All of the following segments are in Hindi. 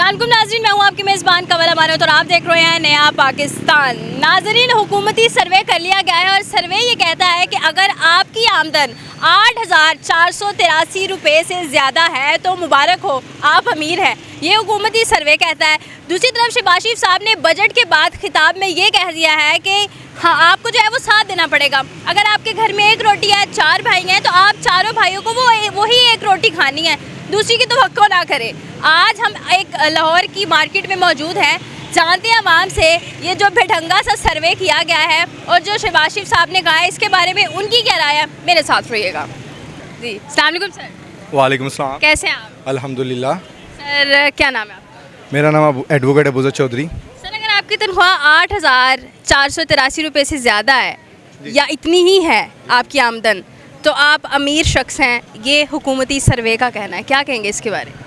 अस्सलामुअलैकुम नाज़रीन, मैं हूँ आपकी मेज़बान कमल अमानत और आप देख रहे हैं नया पाकिस्तान। नाज़रीन, हुकूमती सर्वे कर लिया गया है और सर्वे ये कहता है कि अगर आपकी आमदन 8,483 रुपये से ज़्यादा है तो मुबारक हो, आप अमीर हैं। ये हुकूमती सर्वे कहता है। दूसरी तरफ शहबाज शरीफ साहब ने बजट के बाद खिताब में ये कह दिया है कि हाँ, आपको जो है वो साथ देना पड़ेगा। अगर आपके घर में एक रोटी है, 4 भाई हैं, तो आप चारों भाइयों को वही एक रोटी खानी है, दूसरी की तवक्को ना करें। आज हम एक लाहौर की मार्केट में मौजूद हैं, जानते हैं आवाम से ये जो बेढंगा सा सर्वे किया गया है और जो शहबाज शरीफ साहब ने कहा है इसके बारे में उनकी क्या राय है। मेरे साथ रहिएगा जी। अस्सलाम वालेकुम सर। वालेकुम सलाम। कैसे हैं आप? अल्हम्दुलिल्लाह। सर क्या नाम है आपका? मेरा नाम एडवोकेट अबूज़र चौधरी। सर, अगर आपकी तनख्वाह 8,483 रुपये से ज़्यादा है या इतनी ही है आपकी आमदन, तो आप अमीर शख्स हैं, ये हुकूमती सर्वे का कहना है। क्या कहेंगे इसके बारे में?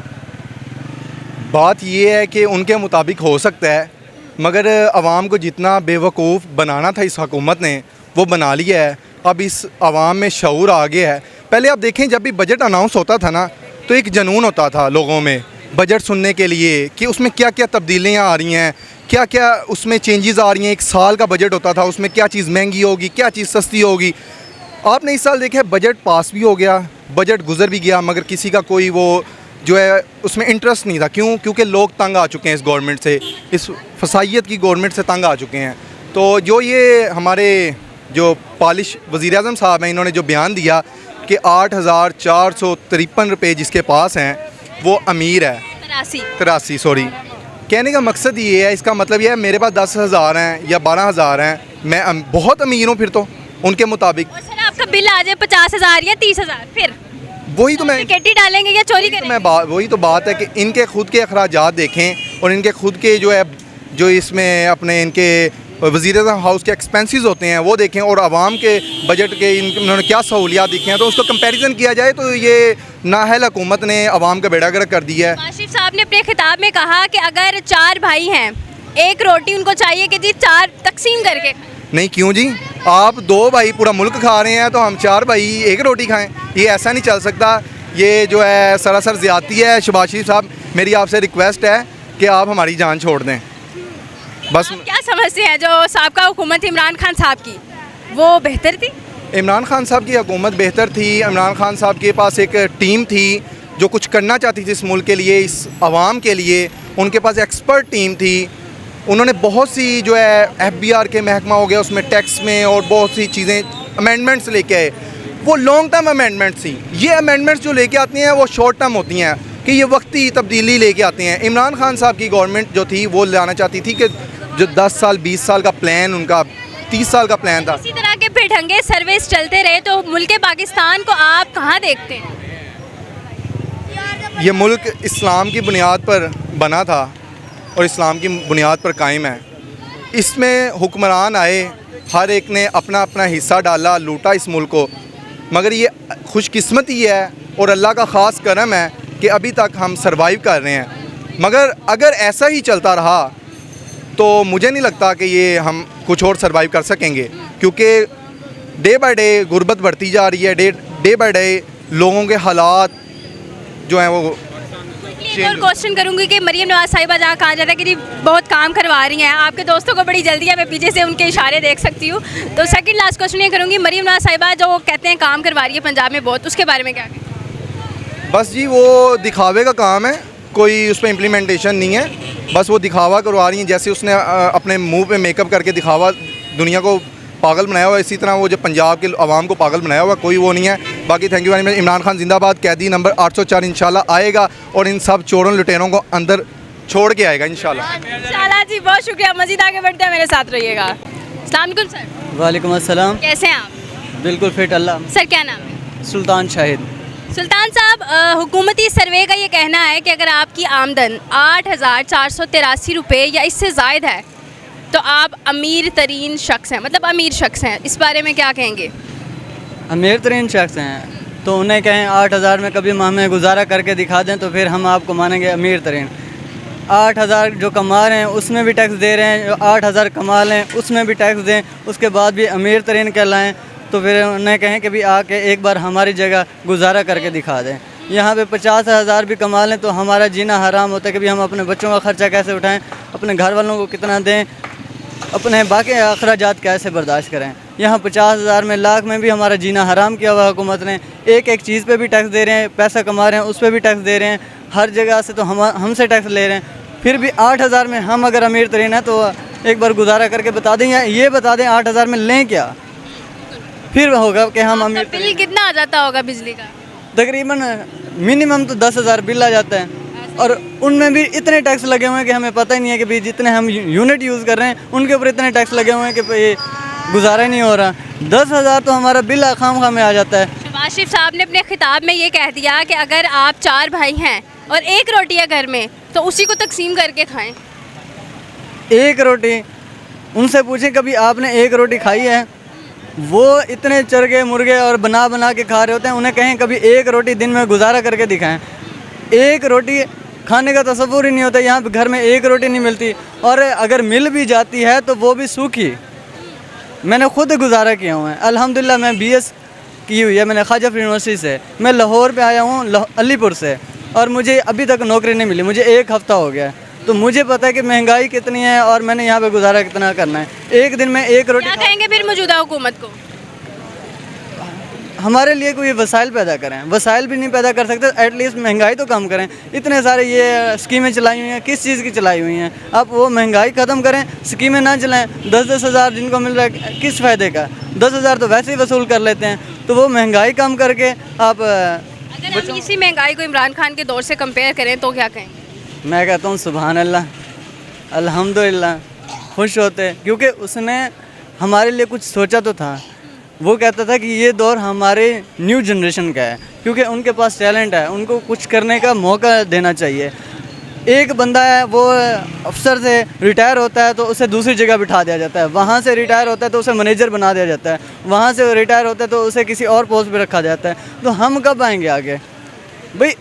बात ये है कि उनके मुताबिक हो सकता है, मगर आवाम को जितना बेवकूफ़ बनाना था इस हुकूमत ने वो बना लिया है। अब इस आवाम में शऊर आ गया है। पहले आप देखें, जब भी बजट अनाउंस होता था ना, तो एक जुनून होता था लोगों में बजट सुनने के लिए कि उसमें क्या क्या तब्दीलियाँ आ रही हैं, क्या क्या उसमें चेंजेस आ रही हैं। एक साल का बजट होता था, उसमें क्या चीज़ महंगी होगी, क्या चीज़ सस्ती होगी। आपने इस साल देखा, बजट पास भी हो गया, बजट गुजर भी गया, मगर किसी का कोई वो जो है उसमें इंटरेस्ट नहीं था। क्यों? क्योंकि लोग तंग आ चुके हैं इस गवर्नमेंट से, इस फसाइयत की गवर्नमेंट से तंग आ चुके हैं। तो जो ये हमारे जो पॉलिश वज़ीर-ए-आज़म साहब हैं, इन्होंने जो बयान दिया कि 8,453 रुपये जिसके पास हैं वो अमीर है। 83 सॉरी। कहने का मकसद ये है, इसका मतलब ये है मेरे पास 10,000 हैं या 12,000 हैं, मैं बहुत अमीर हूँ फिर तो उनके मुताबिक। और सर, आपका बिल आ जाए 50,000 या 30,000, फिर वही तो मैं टिकट डालेंगे या चोरी करेंगे? वही तो बात है कि इनके खुद के अखराजात देखें और इनके खुद के जो इसमें अपने इनके वज़ीर-ए-आज़म हाउस के एक्सपेंसेस होते हैं वो देखें, और आवाम के बजट के इन्होंने क्या सहूलियात दिखे हैं, तो उसको कंपैरिजन किया जाए तो ये नाअहल हुकूमत ने आवाम का बेड़ा गर्क कर दिया है। शहबाज शरीफ साहब ने अपने खिताब में कहा कि अगर 4 भाई हैं, एक रोटी उनको चाहिए कि जी 4 तकसीम करके। नहीं, क्यों जी? आप 2 भाई पूरा मुल्क खा रहे हैं तो हम 4 भाई एक रोटी खाएं? ये ऐसा नहीं चल सकता। ये जो है सरासर ज़्यादती है। शहबाज शरीफ साहब, मेरी आपसे रिक्वेस्ट है कि आप हमारी जान छोड़ दें बस। आप क्या समझते हैं जो साबका हुकूमत इमरान खान साहब की, वो बेहतर थी? इमरान खान साहब की हुकूमत बेहतर थी। इमरान खान साहब के पास एक टीम थी जो कुछ करना चाहती थी इस मुल्क के लिए, इस आवाम के लिए। उनके पास एक्सपर्ट टीम थी। उन्होंने बहुत सी जो है FBR के महकमा हो गया, उसमें टैक्स में और बहुत सी चीज़ें अमेंडमेंट्स लेके आए। वो लॉन्ग टर्म अमेंडमेंट्स थी। ये अमेंडमेंट्स जो लेके आती हैं वो शॉर्ट टर्म होती हैं कि ये वक्ती तब्दीली लेके आते हैं। इमरान खान साहब की गवर्नमेंट जो थी वो लाना चाहती थी कि जो 10 साल 20 साल का प्लान, उनका 30 साल का प्लान था। इसी तरह के बेढंगे सर्विस चलते रहे तो मुल्क पाकिस्तान को आप कहाँ देखते हैं? ये मुल्क इस्लाम की बुनियाद पर बना था और इस्लाम की बुनियाद पर कायम है। इसमें हुक्मरान आए, हर एक ने अपना अपना हिस्सा डाला, लूटा इस मुल्क को, मगर ये खुशकिस्मती है और अल्लाह का ख़ास करम है कि अभी तक हम सरवाइव कर रहे हैं। मगर अगर ऐसा ही चलता रहा तो मुझे नहीं लगता कि ये हम कुछ और सरवाइव कर सकेंगे, क्योंकि डे बाय डे गुर्बत बढ़ती जा रही है। डे बाय डे लोगों के हालात जो हैं वो। एक और क्वेश्चन करूंगी कि मरीम नवाज साहिबा जहाँ कहा जाता है कि जी बहुत काम करवा रही हैं, आपके दोस्तों को बड़ी जल्दी है, मैं पीछे से उनके इशारे देख सकती हूँ। तो सेकंड लास्ट क्वेश्चन ये करूँगी, मरीम नवाज साहिबा जो कहते हैं काम करवा रही है पंजाब में बहुत, उसके बारे में क्या कहें? बस जी, वो दिखावे का काम है, कोई उस पर इम्प्लीमेंटेशन नहीं है। बस वो दिखावा करवा रही हैं। जैसे उसने अपने मुंह पे मेकअप करके दिखावा दुनिया को पागल बनाया हुआ, इसी तरह वो जो पंजाब के आवाम को पागल बनाया हुआ, कोई वो नहीं है। बाकी thank you very much. Imran Khan जिंदाबाद। कैदी नंबर 804 इंशाल्लाह आएगा और इन सब चोरों लुटेरों को अंदर छोड़ के आएगा इंशाल्लाह। इंशाल्लाह जी, बहुत शुक्रिया। मज़ीद आगे बढ़ते हैं, मेरे साथ रहिएगा। अस्सलाम वालेकुम सर। वालेकुम अस्सलाम। कैसे हैं आप? बिल्कुल फिट अल्लाह। सर क्या नाम है? सुल्तान शाहिद। सुल्तान साहब, हुकूमती सर्वे का ये कहना है कि अगर आपकी आमदन 8,483 रुपये या इससे ज़ायद है तो आप अमीर तरीन शख्स हैं, मतलब अमीर शख्स हैं। इस बारे में क्या कहेंगे? अमीर तरीन शख्स हैं तो उन्हें कहें 8,000 में कभी हमें गुजारा करके दिखा दें तो फिर हम आपको मानेंगे अमीर तरीन। 8,000 जो कमा रहे हैं उसमें भी टैक्स दे रहे हैं, जो 8,000 कमा लें उसमें भी टैक्स दें, उसके बाद भी अमीर तरीन कहलाएँ, तो फिर उन्हें कहें कि भी आके एक बार हमारी जगह गुजारा करके दिखा दें। यहाँ पे 50,000 भी कमा लें तो हमारा जीना हराम होता है कि भी हम अपने बच्चों का खर्चा कैसे उठाएं, अपने घर वालों को कितना दें, अपने बाकी अखराजात कैसे बर्दाश्त करें। यहाँ 50,000 में, लाख में भी हमारा जीना हराम किया हुआ हुकूमत ने। एक एक चीज़ पे भी टैक्स दे रहे हैं, पैसा कमा रहे हैं उस पर भी टैक्स दे रहे हैं, हर जगह से तो हमसे टैक्स ले रहे हैं। फिर भी 8,000 में हम अगर अमीर तरीन है तो एक बार गुजारा करके बता दें, या ये बता दें 8,000 में लें क्या, फिर होगा कि हम अमीर। बिल कितना आ जाता होगा बिजली का? तकरीबन मिनिमम तो 10,000 बिल आ जाता है, और उनमें भी इतने टैक्स लगे हुए हैं कि हमें पता ही नहीं है कि भाई जितने हम यूनिट यूज़ कर रहे हैं उनके ऊपर इतने टैक्स लगे हुए हैं कि भाई गुजारा ही नहीं हो रहा। 10,000 तो हमारा बिल खाम में आ जाता है। शहबाज शरीफ साहब ने अपने खिताब में ये कह दिया कि अगर आप 4 भाई हैं और एक रोटी है घर में तो उसी को तकसीम करके खाएं। एक रोटी, उनसे पूछें कभी आपने एक रोटी खाई है? वो इतने चरगे मुर्गे और बना बना के खा रहे होते हैं, उन्हें कहें कभी एक रोटी दिन में गुजारा करके दिखाएं। एक रोटी खाने का तसव्वुर ही नहीं होता। यहाँ पे घर में एक रोटी नहीं मिलती, और अगर मिल भी जाती है तो वो भी सूखी। मैंने खुद गुजारा किया हुआ है अल्हम्दुलिल्लाह। मैं BS की हुई है मैंने ख्वाजा यूनिवर्सिटी से। मैं लाहौर पे आया हूँ अलीपुर से, और मुझे अभी तक नौकरी नहीं मिली, मुझे 1 हफ़्ता हो गया है। तो मुझे पता है कि महंगाई कितनी है और मैंने यहाँ पे गुजारा कितना करना है। एक दिन में एक रोटी क्या कहेंगे फिर मौजूदा हुकूमत को? हमारे लिए कोई वसाइल पैदा करें। वसाइल भी नहीं पैदा कर सकते, एटलीस्ट महंगाई तो कम करें। इतने सारे ये स्कीमें चलाई हुई हैं, किस चीज़ की चलाई हुई हैं? आप वो महंगाई ख़त्म करें, स्कीमें ना चलाएं। 10-10 हज़ार जिनको मिल रहा है किस फ़ायदे का? 10,000 तो वैसे ही वसूल कर लेते हैं। तो वो महंगाई कम करके आप, अगर हम इसी महंगाई को इमरान खान के दौर से कंपेयर करें तो क्या कहेंगे? मैं कहता हूँ सुभान अल्लाह, अल्हम्दुलिल्लाह, खुश होते, क्योंकि उसने हमारे लिए कुछ सोचा तो था। वो कहता था कि ये दौर हमारे न्यू जनरेशन का है, क्योंकि उनके पास टैलेंट है, उनको कुछ करने का मौका देना चाहिए। एक बंदा है वो अफसर से रिटायर होता है तो उसे दूसरी जगह बिठा दिया जाता है, वहाँ से रिटायर होता है तो उसे मैनेजर बना दिया जाता है, वहाँ से रिटायर होता है तो उसे किसी और पोस्ट पे रखा जाता है। तो हम कब आएंगे आगे? भाई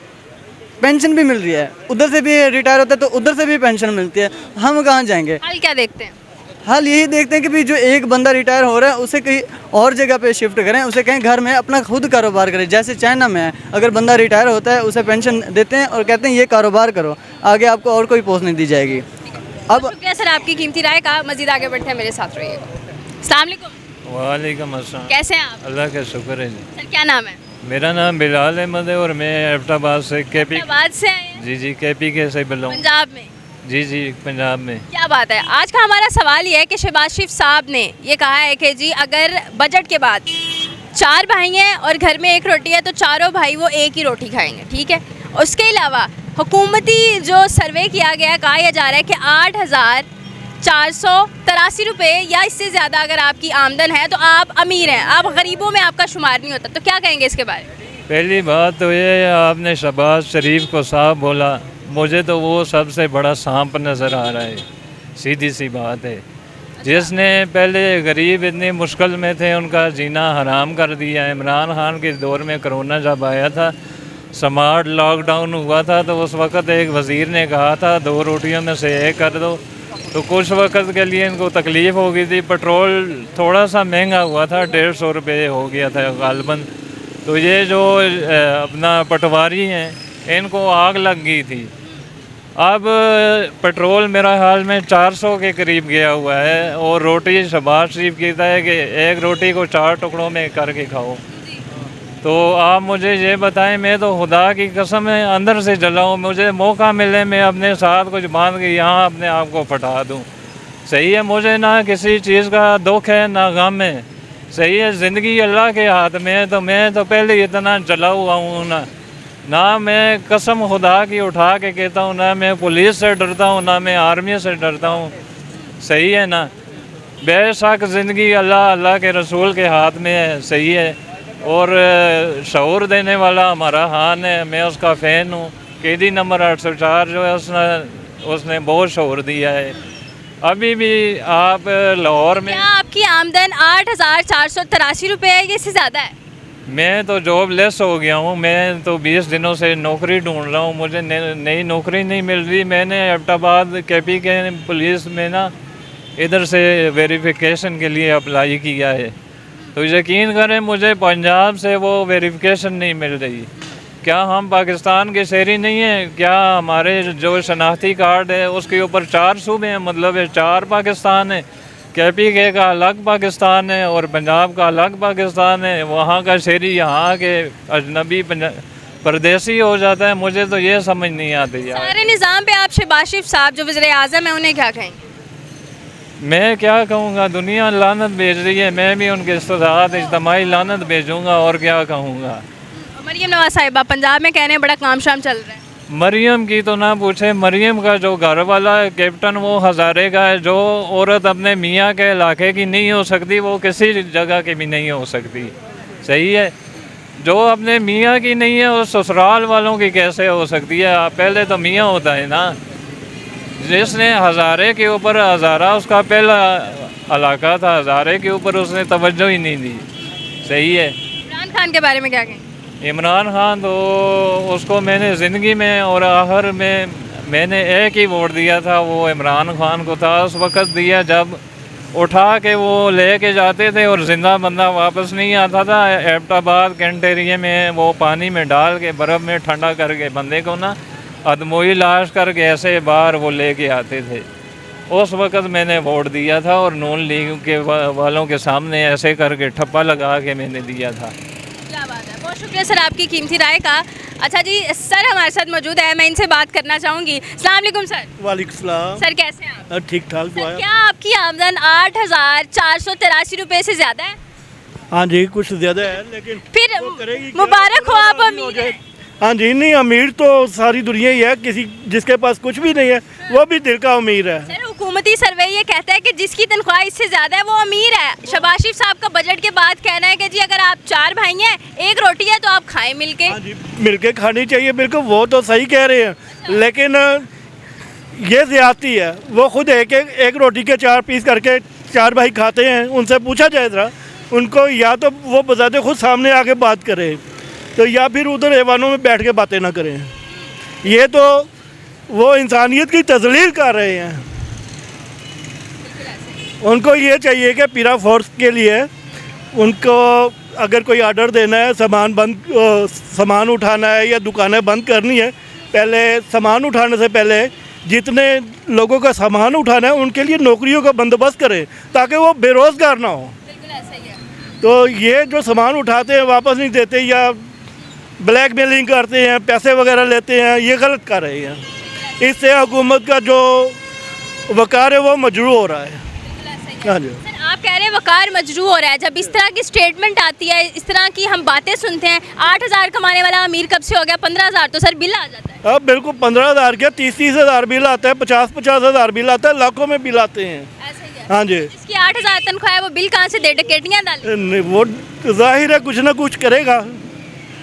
पेंशन भी मिल रही है, उधर से भी रिटायर होता है तो उधर से भी पेंशन मिलती है, हम कहाँ जाएंगे? हल क्या देखते हैं? हाल यही देखते हैं कि भी जो एक बंदा रिटायर हो रहा है उसे कहीं और जगह पे शिफ्ट करें, उसे कहें घर में अपना खुद कारोबार करें। जैसे चाइना में है, अगर बंदा रिटायर होता है उसे पेंशन देते हैं और कहते हैं ये कारोबार करो, आगे आपको और कोई पोस्ट नहीं दी जाएगी। अब शुक्रिया सर आपकी कीमती राय का। मजीद आगे बढ़ते हैं, मेरे साथ रहिएगा। अस्सलाम वालेकुम। वालेकुम अस्सलाम। कैसे हैं आप? अल्लाह का शुक्र है जी। सर क्या नाम है? मेरा नाम बिलाल अहमद है और मैं एबटाबाद से KP। आबाद से आए हैं? जी KP के से बिलोंग। पंजाब में? जी पंजाब में। क्या बात है। आज का हमारा सवाल ये है कि शहबाज शरीफ साहब ने ये कहा है कि जी अगर बजट के बाद 4 भाई हैं और घर में एक रोटी है तो चारों भाई वो एक ही रोटी खाएंगे, ठीक है। उसके अलावा हुकूमती जो सर्वे किया गया है, कहा यह जा रहा है कि 8,483 रुपये या इससे ज़्यादा अगर आपकी आमदन है तो आप अमीर हैं, आप गरीबों में आपका शुमार नहीं होता। तो क्या कहेंगे इसके बारे में? पहली बात तो ये आपने शहबाज शरीफ को साहब बोला, मुझे तो वो सबसे बड़ा सांप नज़र आ रहा है। सीधी सी बात है, जिसने पहले गरीब इतनी मुश्किल में थे उनका जीना हराम कर दिया। इमरान खान के दौर में कोरोना जब आया था, स्मार्ट लॉकडाउन हुआ था, तो उस वक़्त एक वज़ीर ने कहा था 2 रोटियों में से एक कर दो। तो कुछ वक्त के लिए इनको तकलीफ़ हो गई थी। पेट्रोल थोड़ा सा महंगा हुआ था, 150 रुपये हो गया था गालबन। तो ये जो अपना पटवारी हैं, इनको आग लग गई थी। अब पेट्रोल मेरा हाल में 400 के करीब गया हुआ है, और रोटी शहबाज शरीफ कहता है कि एक रोटी को 4 टुकड़ों में करके खाओ। तो आप मुझे ये बताएं, मैं तो खुदा की कसम है अंदर से जला हूँ। मुझे मौका मिले मैं अपने साथ कुछ बांध के यहाँ अपने आप को फटा दूँ। सही है, मुझे ना किसी चीज़ का दुख है ना गम है। सही है, ज़िंदगी अल्लाह के हाथ में है। तो मैं तो पहले इतना जला हुआ हूँ ना मैं कसम खुदा की उठा के कहता हूँ, ना मैं पुलिस से डरता हूँ, ना मैं आर्मी से डरता हूँ। सही है ना, बेशक ज़िंदगी अल्लाह के रसूल के हाथ में है। सही है, और शऊर देने वाला हमारा खान है, मैं उसका फ़ैन हूँ। कैदी नंबर 804 जो है उसने बहुत शऊर दिया है। अभी भी आप लाहौर में, क्या आपकी आमदन 8,483 रुपये है, ये इससे ज़्यादा है? मैं तो जॉबलेस हो गया हूँ। मैं तो 20 दिनों से नौकरी ढूंढ रहा हूँ, मुझे नई नौकरी नहीं मिल रही। मैंने एबटाबाद KP के पुलिस में ना इधर से वेरिफिकेशन के लिए अप्लाई किया है। तो यकीन करें मुझे पंजाब से वो वेरिफिकेशन नहीं मिल रही, क्या हम पाकिस्तान के शहरी नहीं हैं? क्या हमारे जो शनाख्ती कार्ड है उसके ऊपर 4 सूबे हैं, मतलब है 4 पाकिस्तान है। KPK का अलग पाकिस्तान है और पंजाब का अलग पाकिस्तान है। वहाँ का शहरी यहाँ के अजनबी परदेसी हो जाता है। मुझे तो ये समझ नहीं आती यार। सारे निज़ाम पे आप शहबाज शरीफ साहब जो वज़ीर आज़म है उन्हें क्या कहेंगे? मैं क्या कहूँगा, दुनिया लानत भेज रही है, मैं भी उनके साथ इज्तमाही लानत भेजूँगा और क्या कहूँगा। मरियम नवाज साहिबा पंजाब में कह रहे हैं बड़ा काम शाम चल रहा है। मरियम की तो ना पूछे, मरियम का जो घर वाला है कैप्टन वो हज़ारे का है। जो औरत अपने मियाँ के इलाके की नहीं हो सकती वो किसी जगह की भी नहीं हो सकती, सही है। जो अपने मियाँ की नहीं है वो ससुराल वालों की कैसे हो सकती है? पहले तो मियाँ होता है ना। जिसने हज़ारे के ऊपर, हज़ारा उसका पहला इलाका था, हज़ारे के ऊपर उसने तवज्जो ही नहीं दी, सही है। इमरान खान के बारे में क्या कहेंगे? इमरान खान तो उसको मैंने ज़िंदगी में और आखिर में मैंने एक ही वोट दिया था, वो इमरान खान को था। उस वक़्त दिया जब उठा के वो ले के जाते थे और ज़िंदा बंदा वापस नहीं आता था। एबटाबाद कैंट एरिया में वो पानी में डाल के बर्फ़ में ठंडा करके बंदे को ना अदमोई लाश करके ऐसे बाहर वो ले के आते थे। उस वक़्त मैंने वोट दिया था और नून लीग के वालों के सामने ऐसे करके ठप्पा लगा के मैंने दिया था। क्या बात है, बहुत शुक्रिया सर आपकी कीमती राय का। अच्छा जी, सर हमारे साथ मौजूद है, मैं इनसे बात करना चाहूँगी। अस्सलाम वालेकुम सर। वालेकुम सलाम। सर कैसे हैं आप? ठीक ठाक सर दुआ। क्या आपकी आमदन 8,483 रुपये से ज़्यादा है? हाँ जी, कुछ ज़्यादा है लेकिन फिर वो करेगी क्या? मुबारक हो, आप राज़ी हो अमीर जाए। हैं। हाँ जी, नहीं अमीर तो सारी दुनिया ही है, किसी जिसके पास कुछ भी नहीं है वो भी दिल का अमीर है। सर हुकूमती सर्वे ये कहता है कि जिसकी तनख्वाह इससे ज़्यादा है वो अमीर है। शहबाज शरीफ साहब का बजट के बाद कहना है कि जी अगर आप 4 भाई हैं, 1 रोटी है तो आप खाएं मिलके। हाँ जी, मिलके खानी चाहिए, बिल्कुल वो तो सही कह रहे हैं, लेकिन ये ज़्यादती है। वो खुद एक रोटी के 4 पीस करके 4 भाई खाते हैं। उनसे पूछा जाए ज़रा उनको, या तो वो बजाते खुद सामने आके बात करें तो या फिर उधर ऐवानों में बैठ के बातें ना करें। ये तो वो इंसानियत की तजलील कर रहे हैं। उनको ये चाहिए कि पीरा फोर्स के लिए उनको अगर कोई आर्डर देना है, सामान उठाना है या दुकानें बंद करनी है, पहले सामान उठाने से पहले जितने लोगों का सामान उठाना है उनके लिए नौकरियों का बंदोबस्त करें ताकि वो बेरोज़गार ना हो। तो ये जो सामान उठाते हैं वापस नहीं देते या ब्लैकमेलिंग करते हैं, पैसे वगैरह लेते हैं, ये गलत कर रहे हैं। इससे हुकूमत का जो वक़ार है वो मजरू हो रहा है। हाँ जी, सर आप कह रहे हैं वकार मजरू हो रहा है। जब इस तरह की स्टेटमेंट आती है, इस तरह की हम बातें सुनते हैं, 8,000 कमाने वाला अमीर कब से हो गया? 15,000 तो सर बिल आ जाता है। अब बिल्कुल 15,000 क्या 30-30 हज़ार बिल आता है, 50-50 हज़ार बिल आता है, लाखों में बिल आते हैं। ऐसा ही है। हाँ जी, जिसकी 8,000 तनख्वाह है वो बिल कहाँ से दे? डकैतियाँ डालें। वो जाहिर है कुछ ना कुछ करेगा,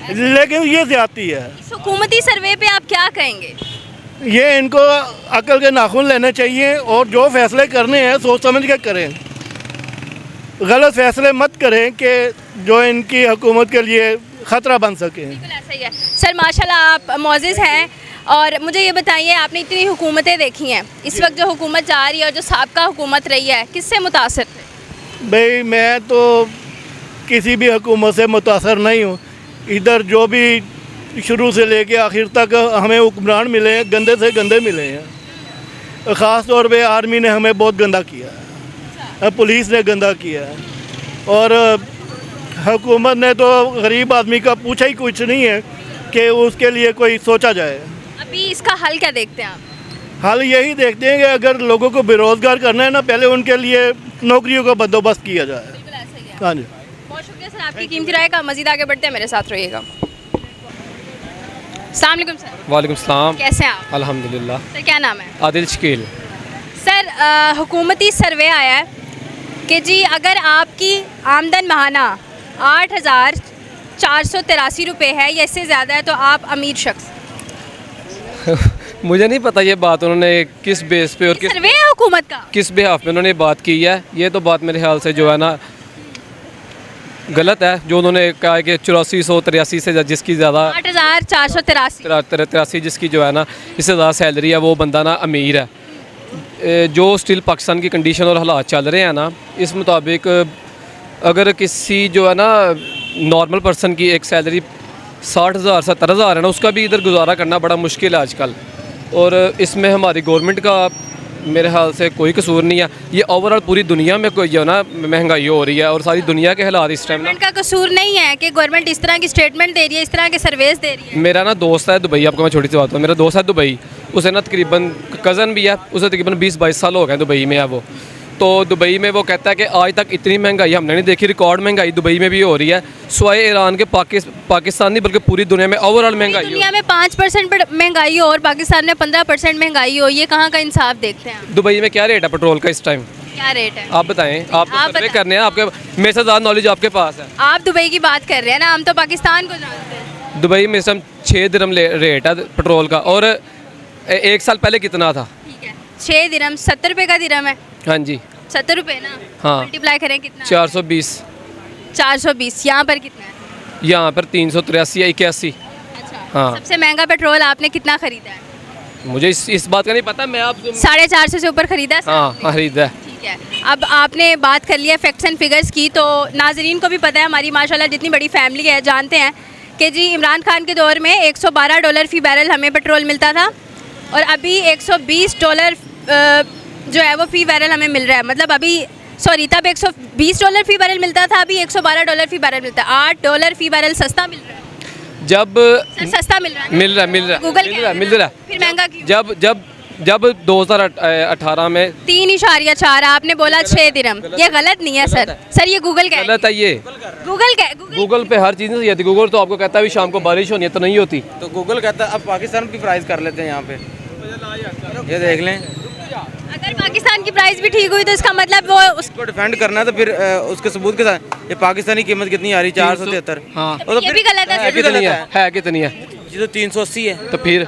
लेकिन ये ज़्यादती है। इस हुकूमती सर्वे पे आप क्या कहेंगे? ये इनको अकल के नाखून लेने चाहिए और जो फैसले करने हैं सोच समझ के करें। गलत फैसले मत करें कि जो इनकी हुकूमत के लिए ख़तरा बन सके। बिल्कुल ऐसा ही है। सर माशाल्लाह आप मोअज़्ज़िज़ हैं, और मुझे ये बताइए आपने इतनी हुकूमतें देखी हैं, इस वक्त जो हुकूमत जा रही है और जो साबका हुकूमत रही है, किससे मुतासर थे? भाई मैं तो किसी भी हुकूमत से मुतासर नहीं हूँ। इधर जो भी शुरू से लेके आखिर तक हमें हुक्मरान मिले हैं, गंदे से गंदे मिले हैं। ख़ास तौर पे आर्मी ने हमें बहुत गंदा किया है, पुलिस ने गंदा किया है, और हुकूमत ने तो गरीब आदमी का पूछा ही कुछ नहीं है कि उसके लिए कोई सोचा जाए। अभी इसका हल क्या देखते हैं आप? हाल यही देखते हैं कि अगर लोगों को बेरोज़गार करना है ना, पहले उनके लिए नौकरियों का बंदोबस्त किया जाए। बिल्कुल ऐसा ही है। हाँ जी, बहुत शुक्रिया सर आपकी कीमती राय का। मज़ीद आगे बढ़ते हैं, मेरे साथ रहिएगा। अस्सलाम वालेकुम सर। वालेकुम सलाम। कैसे हैं आप? अल्हम्दुलिल्लाह। सर क्या नाम है? आदिल शकील। सर हुकूमती सर्वे आया है कि जी अगर आपकी आमदन माहाना 8,483 रुपये है या इससे ज़्यादा है तो आप अमीर शख्स। मुझे नहीं पता ये बात उन्होंने किस बेस पे और सर्वे है हुकूमत का। किस बेहाफ पे उन्होंने बात की है। ये तो बात मेरे ख्याल से जो है ना गलत है, जो उन्होंने कहा है कि 8483 से जिसकी ज़्यादा 8,483 जिसकी जो है ना इससे ज़्यादा सैलरी है वो बंदा ना अमीर है। जो स्टिल पाकिस्तान की कंडीशन और हालात चल रहे हैं ना, इस मुताबिक अगर किसी जो है ना नॉर्मल पर्सन की एक सैलरी 60,000 70,000 है ना, उसका भी इधर गुजारा करना बड़ा मुश्किल है आजकल। और इसमें हमारी गवर्नमेंट का मेरे ख्याल से कोई कसूर नहीं है। ये ओवरऑल पूरी दुनिया में कोई जो है ना महंगाई हो रही है और सारी दुनिया के हालात इस टाइम ना। गवर्नमेंट का कसूर नहीं है कि गवर्नमेंट इस तरह की स्टेटमेंट दे रही है, इस तरह के सर्वेस दे रही है। मेरा ना दोस्त है दुबई, आपको मैं छोटी सी बात बताऊँ, मेरा दोस्त है दुबई, उसे ना तकरीबन कज़न भी है, उसे तकरीबन 20-22 साल हो गए दुबई में है वो। तो दुबई में वो कहता है कि आज तक इतनी महंगाई हमने नहीं देखी, रिकॉर्ड महंगाई दुबई में भी हो रही है। सिवाय ईरान के पाकिस्तान नहीं बल्कि पूरी दुनिया में ओवरऑल महंगाई दुनिया में 5% महंगाई हो और पाकिस्तान में 15% महंगाई हो, ये कहाँ का इंसाफ देखते हैं आप? दुबई में क्या रेट है पेट्रोल का इस टाइम? क्या रेट है आप बताएं, आप आप सर्वे बताएं। करने हैं, आपके मेरे से ज़्यादा नॉलेज आपके पास है। आप दुबई की बात कर रहे हैं ना, हम तो पाकिस्तान को जानते हैं। दुबई में इस टाइम 6 दिरहम रेट है पेट्रोल का, और 1 साल पहले कितना था? ठीक है, 6 दिरहम 70 रुपये का दिरहम है। हाँ जी, 70 रुपये ना, हाँ। मल्टीप्लाई करें कितना? 420। 420। यहाँ पर कितना है? यहाँ पर 383 या 81। अच्छा, हाँ। सबसे महंगा पेट्रोल आपने कितना खरीदा है? मुझे इस बात का नहीं पता, मैं आप 450 से ऊपर खरीदा है सर हाँ आपने? खरीदा है। ठीक है, अब आपने बात कर लिया फैक्ट्स एंड फिगर्स की, तो नाजरीन को भी पता है, हमारी माशाल्लाह जितनी बड़ी फैमिली है जानते हैं कि जी इमरान खान के दौर में $112 फी बैरल हमें पेट्रोल मिलता था और अभी $120 जो है वो फी बैरल हमें मिल रहा है। मतलब अभी सॉरी, तब $120 फी बैरल मिलता था, अभी $112 फी बैरल मिलता है। $8 फी बैरल सस्ता मिल रहा है जब सर, सस्ता मिल रहा है। मिल रहा है फिर महंगा क्यों? जब 2018 में 3.4 आपने बोला 6 दिरहम, ये गलत नहीं है सर। सर ये गूगल का गलत है ये। गूगल पे हर चीज़ नहीं सही आती। गूगल तो आपको कहता है भी शाम को बारिश होनी है, तो नहीं होती। तो गूगल कहता है अब पाकिस्तान की प्राइस कर लेते हैं यहाँ पे, ये देख लें। अगर पाकिस्तान की प्राइस भी ठीक हुई तो इसका मतलब वो उसको डिफेंड करना है तो फिर उसके सबूत के साथ ये पाकिस्तानी कीमत कितनी आ रही है? 473। हाँ, तो ये भी गलत है। कितनी है कितनी है? ये तो 380 है। तो फिर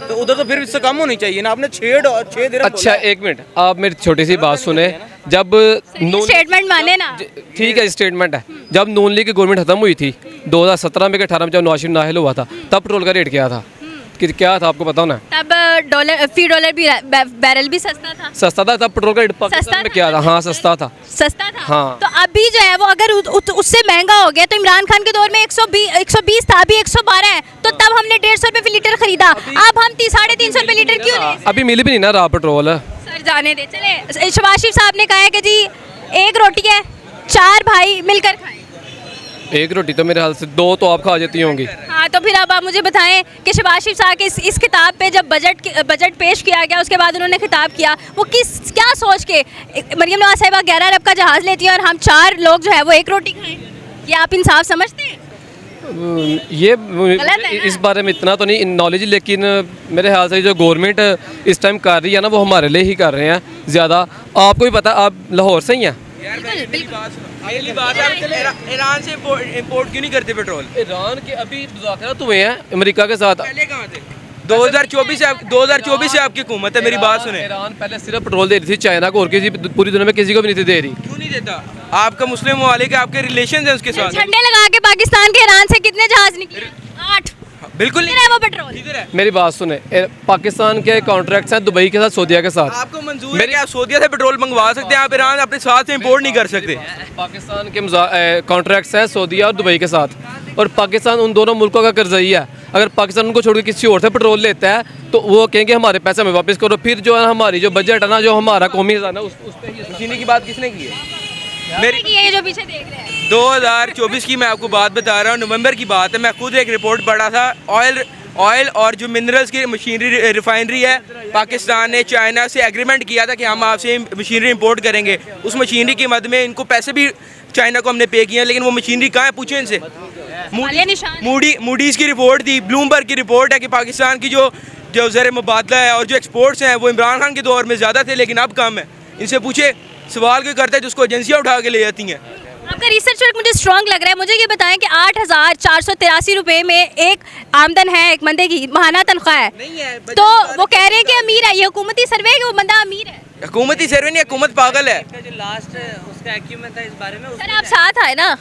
तो उधर तो फिर इससे कम होनी चाहिए ना। आपने 6 दिरहम अच्छा, 1 मिनट, आप मेरी छोटी सी बात सुने। जब नून स्टेटमेंट माने ना, ठीक है, स्टेटमेंट है। जब नून लीग की गवर्नमेंट खत्म हुई थी 2017 में कि 18 में, जब नवाज शरीफ नाहिल हुआ था, तब पेट्रोल का रेट क्या था? कि क्या था आपको बताओ ना? तब फी डॉलर भी बैरल भी सस्ता था। सस्ता था तब पेट्रोल का रेट पाकिस्तान में क्या था? हाँ, सस्ता था। सस्ता था। हाँ। तो अभी जो है वो अगर उससे महंगा हो गया, तो इमरान खान के दौर में 120 था, अभी 112 है, तो तब हमने 150 रुपये लीटर खरीदा, अब हम 350 रुपये लीटर क्यों लें? अभी मिल भी नहीं ना रहा पेट्रोल। सर जाने दे, चले। शहबाज शरीफ साहब ने कहा है कि जी 1 रोटी है, 4 भाई मिलकर खाएं। 1 रोटी तो मेरे हाल से 2 तो आप खा जाती होंगी। हाँ, तो फिर अब आप मुझे बताएं कि शहबाज शरीफ साहब के इस खिताब पे जब बजट पेश किया गया, उसके बाद उन्होंने खिताब किया, वो क्या सोच के? मरियम नवाज साहिबा 11 अरब का जहाज़ लेती है और हम 4 लोग जो है वो 1 रोटी खाएं, ये आप इंसाफ समझते हैं? ये गलत है ना? इस बारे में इतना तो नहीं नॉलेज, लेकिन मेरे ख्याल से जो गवर्नमेंट इस टाइम कर रही है ना, वो हमारे लिए ही कर रहे हैं ज़्यादा। आपको भी पता, आप लाहौर से ही हैं। पहली बात है, ईरान से इंपोर्ट क्यों नहीं करते पेट्रोल? ईरान के अभी मुज़ाकरात हुए हैं अमेरिका के साथ। पहले कहाँ थे? 2024 से आपकी हुकूमत है, मेरी बात सुने। ईरान पहले सिर्फ पेट्रोल दे रही थी चाइना को, और किसी पूरी दुनिया में किसी को भी नहीं थी दे रही। क्यों नहीं देता? आपका मुस्लिम ममालिक है, आपके रिलेशन है उसके साथ। झंडे लगा के पाकिस्तान के ईरान से कितने जहाज निकले? 8। बिल्कुल किधर है वो पेट्रोल? किधर है? मेरी बात सुने, पाकिस्तान के कॉन्ट्रैक्ट्स हैं दुबई के साथ, सऊदीया के साथ। आपको मंजूर है कि आप सऊदीया से पेट्रोल मंगवा सकते हैं, आप ईरान अपने साथ से इंपोर्ट नहीं कर सकते? पाकिस्तान के कॉन्ट्रैक्ट्स हैं सऊदीया और दुबई के साथ, और पाकिस्तान उन दोनों मुल्कों का कर्जई है। अगर पाकिस्तान उनको छोड़ के किसी और से पेट्रोल लेता है तो वो कहेंगे हमारे पैसे हमें वापस करो। फिर जो है हमारी जो बजट है ना, जो हमारा कौमी खजाना है, उस पर मशीनी की बात किसने की है? मेरी ये जो पीछे देख रहे हैं 2024 की मैं आपको बात बता रहा हूँ, नवंबर की बात है। मैं खुद एक रिपोर्ट पढ़ा था, ऑयल और जो मिनरल्स की मशीनरी रिफाइनरी है, पाकिस्तान ने चाइना से एग्रीमेंट किया था कि हम आपसे मशीनरी इंपोर्ट करेंगे। उस मशीनरी की मद में इनको पैसे भी चाइना को हमने पे किए हैं, लेकिन वो मशीनरी कहाँ है पूछे इनसे। मूडीज़ की रिपोर्ट थी, ब्लूमबर्ग की रिपोर्ट है कि पाकिस्तान की जो ज़र मुबादला है और जो एक्सपोर्ट्स हैं वो इमरान खान के दौर में ज़्यादा थे, लेकिन अब कम है। इनसे पूछे, सवाल कोई करता है जिसको एजेंसियाँ उठा के ले जाती हैं। आपका रिसर्च वर्क मुझे स्ट्रॉन्ग लग रहा है। मुझे ये बताएं कि 8,483 रुपए में एक आमदन है, एक बंदे की महाना तनख्वाह है, तो वो कह रहे हैं कि अमीर है। ये हुकूमती सर्वे है कि वो बंदा अमीर है? हुकूमती सर्वे नहीं, हुकूमत पागल है। जो लास्ट उसका एक्यूमेंट था इस बारे में, सर आप साथ आए ना,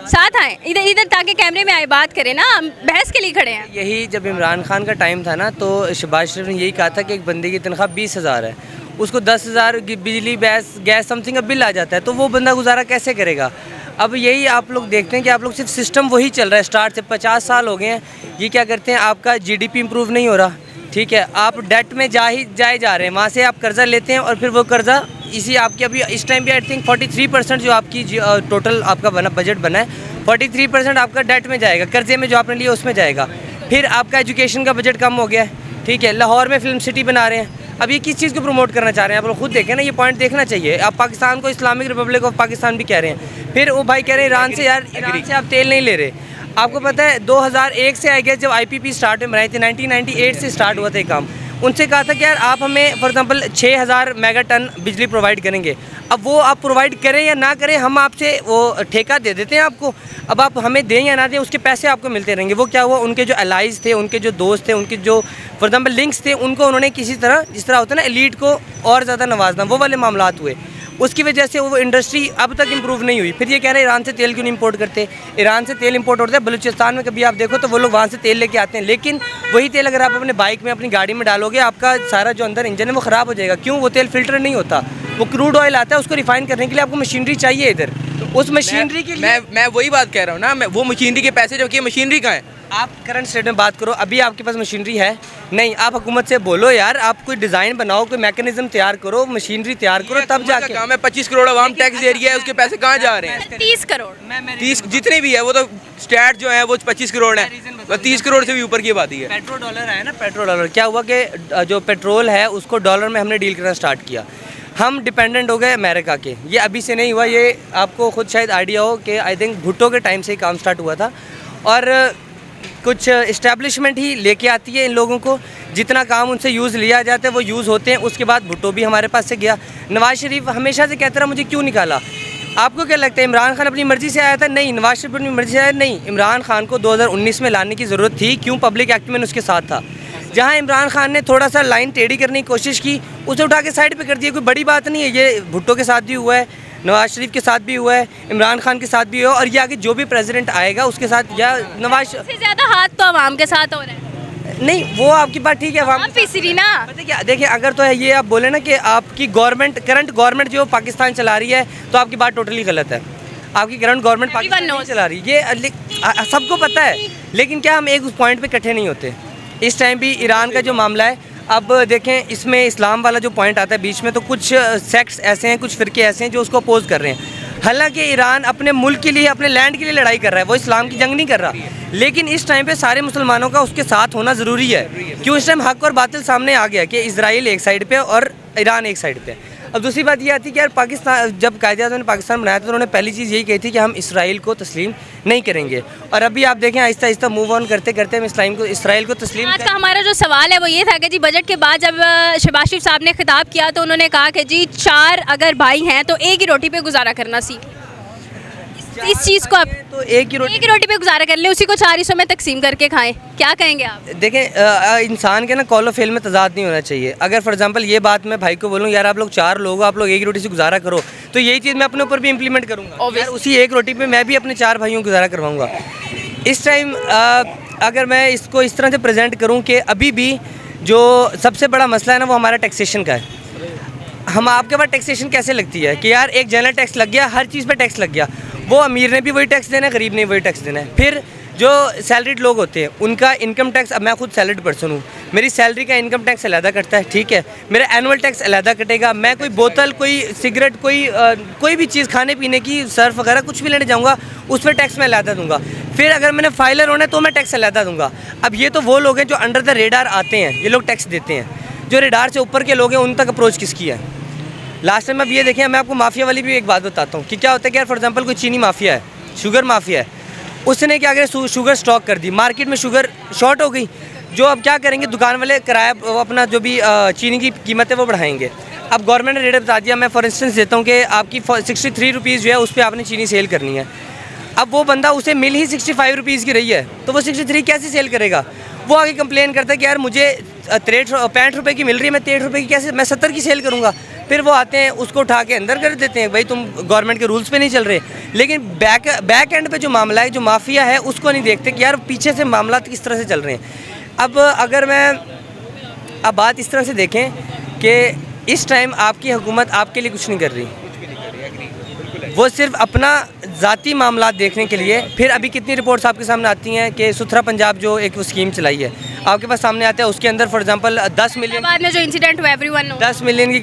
साथ आए इधर ताकि कैमरे में आए बात करें ना, हम बहस के लिए खड़े हैं। यही जब इमरान खान का टाइम था ना, तो शहबाज शरीफ ने यही कहा था कि एक बंदे की तनख्वाह 20,000 है, उसको 10,000 की बिजली गैस समथिंग का बिल आ जाता है, तो वो बंदा गुजारा कैसे करेगा? अब यही आप लोग देखते हैं कि आप लोग सिर्फ सिस्टम वही चल रहा है स्टार्ट से 50 साल हो गए हैं। ये क्या करते हैं, आपका जीडीपी इंप्रूव नहीं हो रहा, ठीक है, आप डेट में जा रहे हैं, वहाँ से आप कर्ज़ा लेते हैं और फिर वो कर्ज़ा इसी आपकी अभी इस टाइम पे आई थिंक 43% जो आपकी टोटल आपका बजट बना है 43% आपका डेट में जाएगा, कर्जे में जो आपने लिया उसमें जाएगा। फिर आपका एजुकेशन का बजट कम हो गया है, ठीक है, लाहौर में फिल्म सिटी बना रहे हैं। अब ये किस चीज़ को प्रमोट करना चाह रहे हैं, आप लोग खुद देखें ना, ये पॉइंट देखना चाहिए। आप पाकिस्तान को इस्लामिक रिपब्लिक ऑफ पाकिस्तान भी कह रहे हैं, फिर वो भाई कह रहे हैं ईरान से, यार ईरान से आप तेल नहीं ले रहे। आपको पता है 2001 से आई गेस जब IPP स्टार्ट में बनाई थी, 1998 से स्टार्ट हुआ था ये काम। उनसे कहा था कि यार आप हमें फॉर एग्जांपल 6000 मेगा टन बिजली प्रोवाइड करेंगे। अब वो आप प्रोवाइड करें या ना करें, हम आपसे वो ठेका दे देते हैं आपको। अब आप हमें दें या ना दें, उसके पैसे आपको मिलते रहेंगे। वो क्या हुआ, उनके जो एलाइज थे, उनके जो दोस्त थे, उनके जो फॉर एग्जांपल लिंक्स थे, उनको उन्होंने किसी तरह, जिस तरह होता है ना एलीट को और ज़्यादा नवाजना, वो वाले मामलात हुए। उसकी वजह से वो इंडस्ट्री अब तक इम्प्रूव नहीं हुई। फिर ये कह रहे हैं ईरान से तेल क्यों नहीं इंपोर्ट करते, ईरान से तेल इंपोर्ट होता है बलूचिस्तान में, कभी आप देखो तो वो लोग वहाँ से तेल लेके आते हैं, लेकिन वही तेल अगर आप अपने बाइक में अपनी गाड़ी में डालोगे, आपका सारा जो अंदर इंजन है वो ख़राब हो जाएगा। क्यों, वो तेल फिल्टर नहीं होता, वो क्रूड ऑयल आता है, उसको रिफाइन करने के लिए आपको मशीनरी चाहिए इधर। उस मशीनरी के लिए मैं वही बात कह रहा हूँ ना, मैं वो मशीनरी के पैसे जो कि मशीनरी कहाँ है। आप करंट स्टेट में बात करो, अभी आपके पास मशीनरी है नहीं, आप हुकूमत से बोलो यार आप कोई डिज़ाइन बनाओ, कोई मैकेनिज्म तैयार करो, मशीनरी तैयार करो, तब जाके काम है। 25 करोड़ आवाम टैक्स दे रही है, उसके पैसे कहाँ जा रहे हैं? 30 करोड़ 30 जितने भी है वो तो स्टैट जो है वो 25 करोड़ है, 30 करोड़ से भी ऊपर की बात ही है। पेट्रोल डॉलर आया ना, पेट्रोल डॉलर क्या हुआ कि जो पेट्रोल है उसको डॉलर में हमने डील करना स्टार्ट किया। हम डिपेंडेंट हो गए अमेरिका के। ये अभी से नहीं हुआ, ये आपको खुद शायद आइडिया हो कि आई थिंक भुट्टो के टाइम से ही काम स्टार्ट हुआ था। और कुछ इस्टेब्लिशमेंट ही लेके आती है इन लोगों को, जितना काम उनसे यूज़ लिया जाता है वो यूज़ होते हैं। उसके बाद भुट्टो भी हमारे पास से गया। नवाज शरीफ हमेशा से कहता रहा मुझे क्यों निकाला। आपको क्या लगता है इमरान खान अपनी मर्ज़ी से आया था? नहीं। नवाज शरीफ अपनी मर्ज़ी से आया? नहीं। इमरान खान को 2019 में लाने की ज़रूरत थी, क्यों? पब्लिक एक्टमेंट उसके साथ था। जहाँ इमरान खान ने थोड़ा सा लाइन टेढ़ी करने की कोशिश की, उसे उठा के साइड पे कर दिया। कोई बड़ी बात नहीं है, ये भुट्टो के साथ भी हुआ है, नवाज शरीफ के साथ भी हुआ है, इमरान खान के साथ भी हुआ, और ये आगे जो भी प्रेसिडेंट आएगा उसके साथ, या नवाज से ज़्यादा हाथ तो आवाम के साथ हो रहा है। नहीं, वो आपकी बात ठीक है, आप पिसरी ना। पता क्या, देखिए अगर तो है ये आप बोले ना कि आपकी गवर्नमेंट, करंट गवर्नमेंट जो पाकिस्तान चला रही है, तो आपकी बात टोटली गलत है। आपकी करंट गवर्नमेंट पाकिस्तान नहीं चला रही, ये सबको पता है। लेकिन क्या हम एक उस पॉइंट पे इकट्ठे नहीं होते? इस टाइम भी ईरान का जो मामला है, अब देखें इसमें इस्लाम वाला जो पॉइंट आता है बीच में, तो कुछ सेक्ट्स ऐसे हैं, कुछ फ़िरके ऐसे हैं जो उसको अपोज कर रहे हैं। हालांकि ईरान अपने मुल्क के लिए, अपने लैंड के लिए लड़ाई कर रहा है, वो इस्लाम की जंग नहीं कर रहा। लेकिन इस टाइम पे सारे मुसलमानों का उसके साथ होना ज़रूरी है। क्यों? इस टाइम हक और बातिल सामने आ गया कि इजराइल एक साइड पे और ईरान एक साइड पे। अब दूसरी बात ये आती है कि यार पाकिस्तान, जब कायदे-ए-आज़म ने पाकिस्तान बनाया था तो उन्होंने पहली चीज़ यही कही थी कि हम इसराइल को तस्लीम नहीं करेंगे। और अभी आप देखें आहिस्ता आहिस्ता मूव ऑन करते करते हम इसराइल को तस्लीम। आज का हमारा जो सवाल है वो ये था कि जी बजट के बाद जब शहबाज शरीफ साहब ने खिताब किया तो उन्होंने कहा कि जी 4 अगर भाई हैं तो एक ही रोटी पे गुजारा करना सीख। इस चीज़ को आप तो एक ही रोटी पे गुजारा कर ले, उसी को 4 हिस्सों में तकसीम करके खाएं, क्या कहेंगे आप? देखें इंसान के ना कॉल ऑफ फेल में तजाद नहीं होना चाहिए। अगर फॉर एग्जांपल ये बात मैं भाई को बोलूँ, यार आप लोग 4 लोग हो, आप लोग एक ही रोटी से गुजारा करो, तो यही चीज़ मैं अपने ऊपर भी इम्प्लीमेंट करूँगा। यार उसी एक रोटी पे मैं भी अपने 4 भाइयों को गुजारा करवाऊँगा। इस टाइम अगर मैं इसको इस तरह से प्रेजेंट करूँ कि अभी भी जो सबसे बड़ा मसला है ना वो हमारा टैक्सेशन का है। हम आपके पास टैक्सेशन कैसे लगती है कि यार एक जनरल टैक्स लग गया, हर चीज़ पे टैक्स लग गया, वो अमीर ने भी वही टैक्स देना है, गरीब ने भी वही टैक्स देना है। फिर जो सैलरीड लोग होते हैं उनका इनकम टैक्स, अब मैं खुद सैलरीड पर्सन हूँ, मेरी सैलरी का इनकम टैक्स अलहदा कटता है, ठीक है, मेरा एनुअल टैक्स अलहदा कटेगा। मैं कोई बोतल, कोई सिगरेट, कोई भी चीज़ खाने पीने की, सर्फ वगैरह कुछ भी लेने जाऊँगा उस पर टैक्स मैं अलहदा दूँगा। फिर अगर मैंने फाइलर होना है तो मैं टैक्स अलहदा दूँगा। अब ये तो वो लोग हैं जो अंडर द रेडार आते हैं, ये लोग टैक्स देते हैं। जो रेडार से ऊपर के लोग हैं उन तक अप्रोच किसकी है? लास्ट टाइम अब ये देखें, मैं आपको माफिया वाली भी एक बात बताता हूँ कि क्या होता है कि यार फॉर एग्जांपल कोई चीनी माफिया है, शुगर माफिया है, उसने क्या किया, शुगर स्टॉक कर दी, मार्केट में शुगर शॉर्ट हो गई। जो अब क्या करेंगे, दुकान वाले किराया अपना जो भी चीनी की कीमत है वो बढ़ाएंगे। अब गवर्नमेंट ने रेट बता दिया, मैं फॉर इंस्टेंस देता हूँ कि आपकी 63 रुपीज़ जो है उस पर आपने चीनी सेल करनी है। अब वो बंदा, उसे मिल ही 65 रुपीज़ की रही है, तो वो 63 कैसे सेल करेगा? वो आगे कंप्लेन करता है कि यार मुझे 65 रुपये की मिल रही है, मैं 63 रुपये की कैसे, मैं 70 की सेल करूँगा। फिर वो आते हैं, उसको उठा के अंदर कर देते हैं, भाई तुम गवर्नमेंट के रूल्स पे नहीं चल रहे। लेकिन बैक एंड पे जो मामला है, जो माफिया है, उसको नहीं देखते कि यार पीछे से मामला किस तरह से चल रहे हैं। अब अगर मैं अब बात इस तरह से देखें कि इस टाइम आपकी हुकूमत आपके लिए कुछ नहीं कर रही, वो सिर्फ अपना ज़ाती मामला देखने के लिए फिर अभी कितनी रिपोर्ट्स आपके सामने आती हैं कि सुथरा पंजाब जो एक स्कीम चलाई है आपके पास सामने आता है, उसके अंदर फॉर एग्जांपल 10 मिलियन बाद में जो इंसिडेंट हुआ एवरीवन नो 10 मिलियन की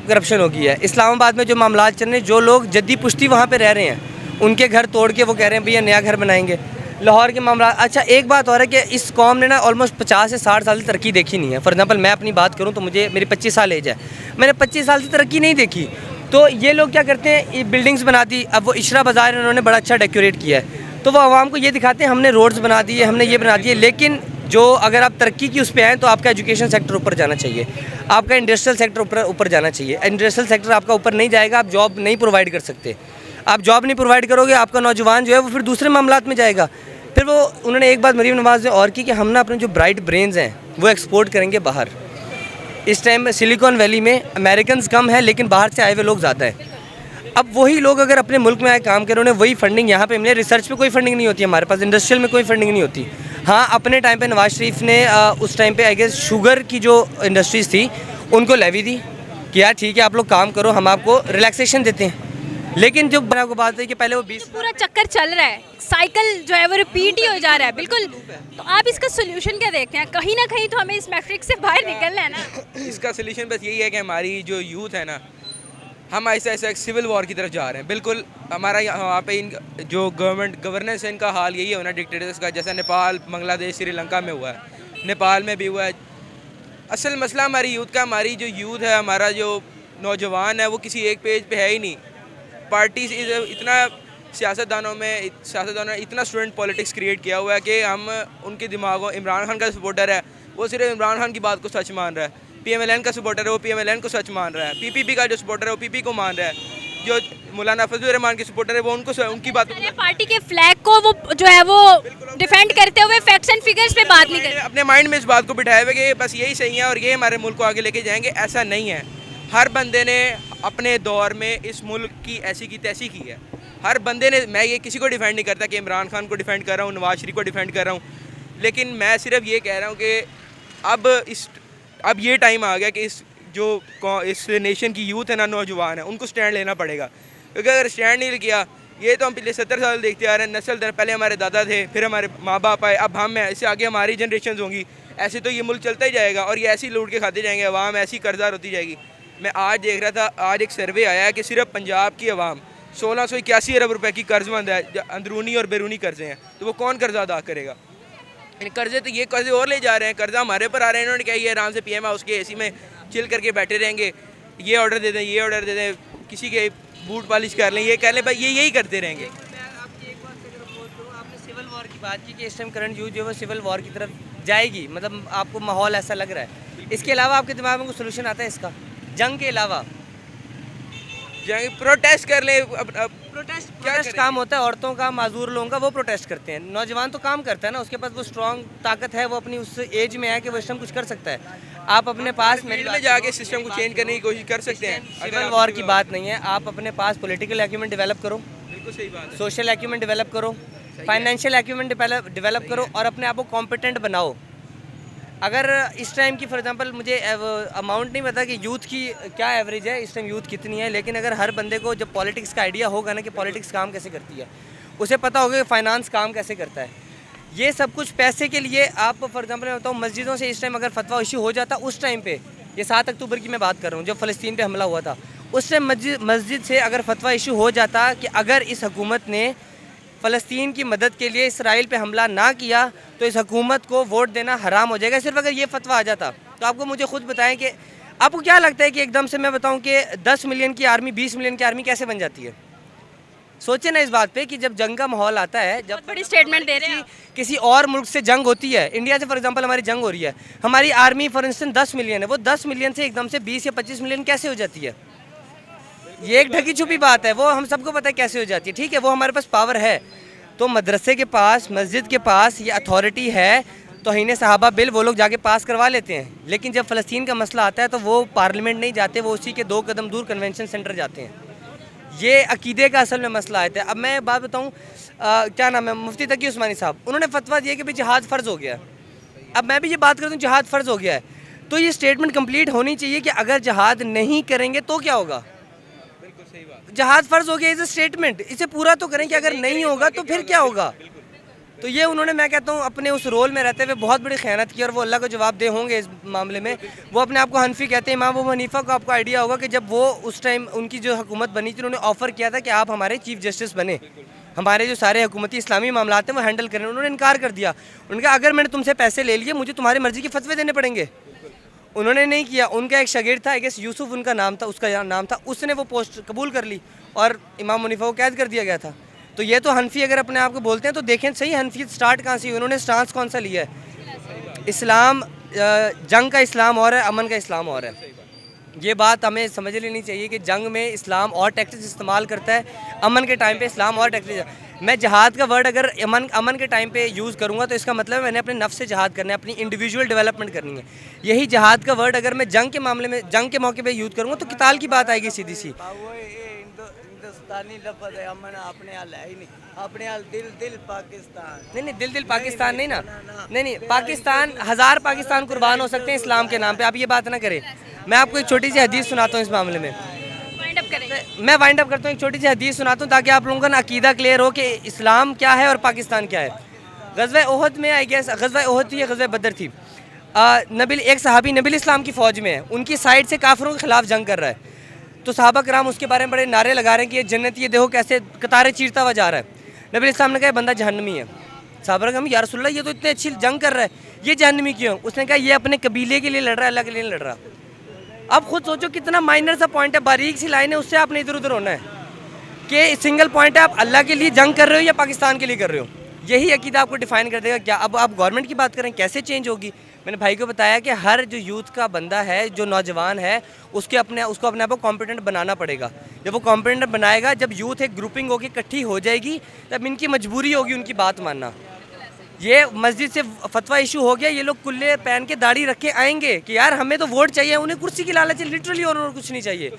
करप्शन हो गई है। इस्लामाबाद में जो मामला चल रहे हैं, जो लोग जद्दी पुश्ती वहाँ पे रह रहे हैं, उनके घर तोड़ के वो कह रहे हैं भैया नया घर बनाएंगे। लाहौर के मामला, अच्छा एक बात और है कि इस कौम ने ना ऑलमोस्ट 50 से 60 साल की तरक्की देखी नहीं है। फॉर एग्जांपल मैं अपनी बात करूँ तो मेरी 25 साल एज है, मैंने 25 साल की तरक्की नहीं देखी। तो ये लोग क्या करते हैं, ये बिल्डिंग्स बना दी, अब वो इशरा बाज़ार इन्होंने बड़ा अच्छा डेकोरेट किया है, तो वो आवाम को ये दिखाते हैं हमने रोड्स बना दिए, हमने ये बना दिए। लेकिन जो अगर आप तरक्की की उस पर आएँ तो आपका एजुकेशन सेक्टर ऊपर जाना चाहिए, आपका इंडस्ट्रियल सेक्टर ऊपर जाना चाहिए। इंडस्ट्रियल सेक्टर आपका ऊपर नहीं जाएगा, आप जॉब नहीं प्रोवाइड कर सकते। आप जॉब नहीं प्रोवाइड करोगे, आपका नौजवान जो है वो फिर दूसरे मामलात में जाएगा। फिर वो उन्होंने एक बात मरीम नवाज़ ने और की कि हम ना अपने जो ब्राइट ब्रेन्स हैं वो एक्सपोर्ट करेंगे बाहर। इस टाइम सिलिकॉन वैली में अमेरिकन कम है लेकिन बाहर से आए हुए लोग ज़्यादा हैं। अब वही लोग अगर अपने मुल्क में आए काम करें, उन्हें वही फंडिंग यहाँ पे मिले। रिसर्च पे कोई फंडिंग नहीं होती हमारे पास, इंडस्ट्रियल में कोई फंडिंग नहीं होती। हाँ, अपने टाइम पे नवाज शरीफ ने उस टाइम पे आई गेस शुगर की जो इंडस्ट्रीज़ थी उनको लेवी दी कि यार ठीक है आप लोग काम करो, हम आपको रिलैक्सेशन देते हैं। लेकिन जो बना को बात है कि पहले वो 20 पूरा चक्कर चल रहा है, साइकिल जो है वो रिपीट ही हो जा रहा है बिल्कुल। तो आप इसका सोल्यूशन क्या देखते हैं? कहीं ना कहीं तो हमें इस मैट्रिक्स से बाहर निकलना है ना। इसका सोल्यूशन बस यही है कि हमारी जो यूथ है ना, हम ऐसा ऐसा सिविल वॉर की तरफ जा रहे हैं। बिल्कुल हमारा यहाँ पे जो गवर्नेंस है इनका हाल यही है ना डिक्टेटर्स का, जैसा नेपाल, बांग्लादेश, श्रीलंका में हुआ है, नेपाल में भी हुआ है। असल मसला हमारी यूथ का, हमारी जो यूथ है, हमारा जो नौजवान है वो किसी एक पेज पे है ही नहीं। पार्टी इतना सियासतदानों ने इतना स्टूडेंट पॉलिटिक्स क्रिएट किया हुआ है कि हम उनके दिमागों, इमरान खान का सपोर्टर है वो सिर्फ इमरान खान की बात को सच मान रहा है, PMLN का सपोर्टर है वो PMLN को सच मान रहा है, PPP का जो सपोर्टर है वो PP को मान रहा है, जो मौलाना फजलुर रहमान के सपोर्टर है वो उनकी बात पार्टी के फ्लैग को वो जो है वो डिफेंड करते हुए फैक्ट्स एंड फिगर्स पे बात नहीं करते। अपने माइंड में इस बात को बिठाए हुए कि बस यही सही है और ये हमारे मुल्क को आगे लेके जाएंगे। ऐसा नहीं है। हर बंदे ने अपने दौर में इस मुल्क की ऐसी की तैसी की है। हर बंदे ने, मैं ये किसी को डिफेंड नहीं करता कि इमरान खान को डिफेंड कर रहा हूँ, नवाज शरीफ को डिफेंड कर रहा हूँ, लेकिन मैं सिर्फ ये कह रहा हूँ कि अब ये टाइम आ गया कि इस नेशन की यूथ है ना, नौजवान है, उनको स्टैंड लेना पड़ेगा। क्योंकि अगर स्टैंड नहीं किया, ये तो हम पिछले 70 साल देखते आ रहे हैं, नस्ल दर पहले हमारे दादा थे, फिर हमारे माँ बाप आए, अब हम हैं, इससे आगे हमारी जनरेशन होंगी। ऐसे तो ये मुल्क चलता ही जाएगा और ये ऐसे ही लूट के खाते जाएंगे, अवाम ऐसी कर्जदार होती जाएगी। मैं आज देख रहा था, आज एक सर्वे आया है कि सिर्फ पंजाब की अवाम 1681 अरब रुपए की कर्जमंद है, अंदरूनी और बैरूनी कर्जे हैं। तो वो कौन कर्जा अदा करेगा? इन कर्जे तो ये कर्जे और ले जा रहे हैं, कर्जा हमारे पर आ रहे हैं। इन्होंने क्या ये आराम से PM हाउस के AC में चिल करके बैठे रहेंगे, ये ऑर्डर दे दें, ये ऑर्डर दे दें, किसी के बूट पॉलिश कर लें, ये कर लें, भाई यही करते रहेंगे। आपने सिविल वॉर की बात की कि इस टाइम करंट यूथ जो है वो सिविल वॉर की तरफ जाएगी, मतलब आपको माहौल ऐसा लग रहा है। इसके अलावा आपके दिमाग में कोई सोल्यूशन आता है इसका, जंग के अलावा? जंग प्रोटेस्ट कर लें। प्रोटेस्ट काम होता है औरतों का, माजूर लोगों का, वो प्रोटेस्ट करते हैं। नौजवान तो काम करता है ना, उसके पास वो स्ट्रॉन्ग ताकत है, वो अपनी उस एज में है कि वो सिस्टम कुछ कर सकता है। आप अपने पास में जाके सिस्टम को चेंज करने की कोशिश कर सकते हैं। सिविल वॉर की बात नहीं है, आप अपने पास पॉलिटिकल एक्यूमेंट डेवलप करो, बिल्कुल सही बात है, सोशल एक्यूमेंट डेवलप करो, फाइनेंशियल एक्यूमेंट डेवलप करो और अपने आप को कॉम्पिटेंट बनाओ। अगर इस टाइम की फॉर एग्जांपल मुझे अमाउंट नहीं पता कि यूथ की क्या एवरेज है इस टाइम, यूथ कितनी है, लेकिन अगर हर बंदे को जब पॉलिटिक्स का आइडिया होगा ना कि पॉलिटिक्स काम कैसे करती है, उसे पता होगा कि फाइनेंस काम कैसे करता है, ये सब कुछ पैसे के लिए। आप फॉर एग्जांपल मैं बताऊँ, मस्जिदों से इस टाइम अगर फतवा इशू हो जाता उस टाइम पे, ये 7 अक्टूबर की मैं बात कर रहा हूँ जब फ़लस्तीन पे हमला हुआ था, उस टाइम मस्जिद से अगर फतवा इशू हो जाता कि अगर इस हुकूमत ने फ़लस्तीन की मदद के लिए इसराइल पे हमला ना किया तो इस हुकूमत को वोट देना हराम हो जाएगा, सिर्फ अगर ये फतवा आ जाता। तो आपको मुझे खुद बताएं कि आपको क्या लगता है कि एकदम से मैं बताऊं कि 10 मिलियन की आर्मी 20 मिलियन की आर्मी कैसे बन जाती है? सोचें ना इस बात पे कि जब जंग का माहौल आता है, जब बड़ी स्टेटमेंट दे रहे हैं किसी और मुल्क से जंग होती है, इंडिया से फॉर एग्जांपल हमारी जंग हो रही है, हमारी आर्मी फॉर इंस्टेंस 10 मिलियन है, वो 10 मिलियन से एकदम से 20 या 25 मिलियन कैसे हो जाती है? ये एक ढकी छुपी बात है, वो हम सबको पता है कैसे हो जाती है। ठीक है, वो हमारे पास पावर है, तो मदरसे के पास, मस्जिद के पास ये अथॉरिटी है, तौहीन सहाबा बिल वो लोग जाके पास करवा लेते हैं। लेकिन जब फ़लस्तीन का मसला आता है तो वो पार्लियामेंट नहीं जाते, वो उसी के 2 कदम दूर कन्वेंशन सेंटर जाते हैं। ये अकीदे का असल में मसला आता है। अब मैं बात बताऊँ, क्या नाम है, मुफ्ती तकी उस्मानी साहब, उन्होंने फतवा दिया कि भाई जिहाद फ़र्ज़ हो गया है। अब मैं भी ये बात करता हूँ जिहाद फ़र्ज़ हो गया है, तो ये स्टेटमेंट कंप्लीट होनी चाहिए कि अगर जिहाद नहीं करेंगे तो क्या होगा। जहाज फ़र्ज हो गया, इज़ अ स्टेटमेंट, इसे पूरा तो करें कि अगर नहीं होगा तो फिर क्या होगा। तो ये उन्होंने, मैं कहता हूँ, अपने उस रोल में रहते हुए बहुत बड़ी खयानत की और वो अल्लाह को जवाबदेह होंगे इस मामले में। वो अपने आप को हनफी कहते हैं। इमाम अबू हनीफा को आपको आइडिया होगा कि जब वो उस टाइम उनकी जो हुकूमत बनी थी, उन्होंने ऑफ़र किया था कि आप हमारे चीफ जस्टिस बने, हमारे जो सारे हुकूमती इस्लामी मामलात हैं वो हैंडल करें। उन्होंने इनकार कर दिया। उन्होंने कहा अगर मैंने तुमसे पैसे ले लिए, मुझे तुम्हारी मर्ज़ी के फतवे देने पड़ेंगे। उन्होंने नहीं किया। उनका एक शागिर्द था, आई गेस यूसुफ उनका नाम था, उसका नाम था, उसने वो पोस्ट कबूल कर ली और इमाम हनीफा को कैद कर दिया गया था। तो ये तो हनफी अगर अपने आप को बोलते हैं तो देखें सही हनफियत स्टार्ट कहाँ से हुई, उन्होंने स्टांस कौन सा लिया है। इस्लाम, जंग का इस्लाम और है, अमन का इस्लाम और है। ये बात हमें समझ लेनी चाहिए कि जंग में इस्लाम और टैक्टिक्स इस्तेमाल करता है, अमन के टाइम पे इस्लाम और टैक्टिक्स। मैं जहाद का वर्ड अगर अमन के टाइम पे यूज़ करूँगा तो इसका मतलब है मैंने अपने नफ्स से जहाद करना है, अपनी इंडिविजुअल डेवलपमेंट करनी है। यही जहाद का वर्ड अगर मैं जंग के मामले में, जंग के मौके पे यूज़ करूँगा तो किताल की बात आएगी सीधी सी। हिंदुस्तानी लफ्ज़ है, अमन अपने हाल है ही नहीं, अपने हाल दिल पाकिस्तान। नहीं, दिल पाकिस्तान नहीं ना, नहीं, पाकिस्तान, हज़ार पाकिस्तान कुर्बान हो सकते हैं इस्लाम के नाम पे, आप ये बात ना करें। मैं आपको एक छोटी सी हदीस सुनाता हूँ इस मामले में। मैं वाइंड अप करता हूँ, एक छोटी सी हदीस सुनाता हूँ ताकि आप लोगों का अकीदा क्लियर हो कि इस्लाम क्या है और पाकिस्तान क्या है। ग़ज़वा ओहद में, आई गेस ग़ज़वा ओहद थी या ग़ज़वा बदर थी, एक सहाबी नबी इस्लाम की फ़ौज में है, उनकी साइड से काफिरों के खिलाफ जंग कर रहा है। तो सहाबा कराम उसके बारे में बड़े नारे लगा रहे हैं कि ये जन्नती, ये देखो कैसे कतारें चीरता हुआ जा रहा है। नबी इस्लाम ने कहा बंदा जहन्नमी है। सहाबा कराम, या रसूलल्लाह ये तो इतने अच्छी जंग कर रहा है, ये जहन्नमी क्यों? उसने कहा ये अपने कबीले के लिए लड़ रहा है, अल्लाह के लिए नहीं लड़ रहा। अब खुद सोचो कितना माइनर सा पॉइंट है, बारीक सी लाइन है, उससे आपने इधर उधर होना है कि सिंगल पॉइंट है, आप अल्लाह के लिए जंग कर रहे हो या पाकिस्तान के लिए कर रहे हो। यही अकीदा आपको डिफाइन कर देगा क्या। अब आप गवर्नमेंट की बात करें कैसे चेंज होगी। मैंने भाई को बताया कि हर जो यूथ का बंदा है, जो नौजवान है, उसको अपने आप को कॉम्पिटेंट बनाना पड़ेगा। जब वो कॉम्पिटेंट बनाएगा, जब यूथ एक ग्रुपिंग होकर इकट्ठी हो जाएगी, तब इनकी मजबूरी होगी उनकी बात मानना। ये मस्जिद से फतवा इशू हो गया, ये लोग कुल्ले पहन के दाढ़ी रखे आएंगे कि यार हमें तो वोट चाहिए, उन्हें कुर्सी की लालच है लिटरली, और कुछ नहीं चाहिए,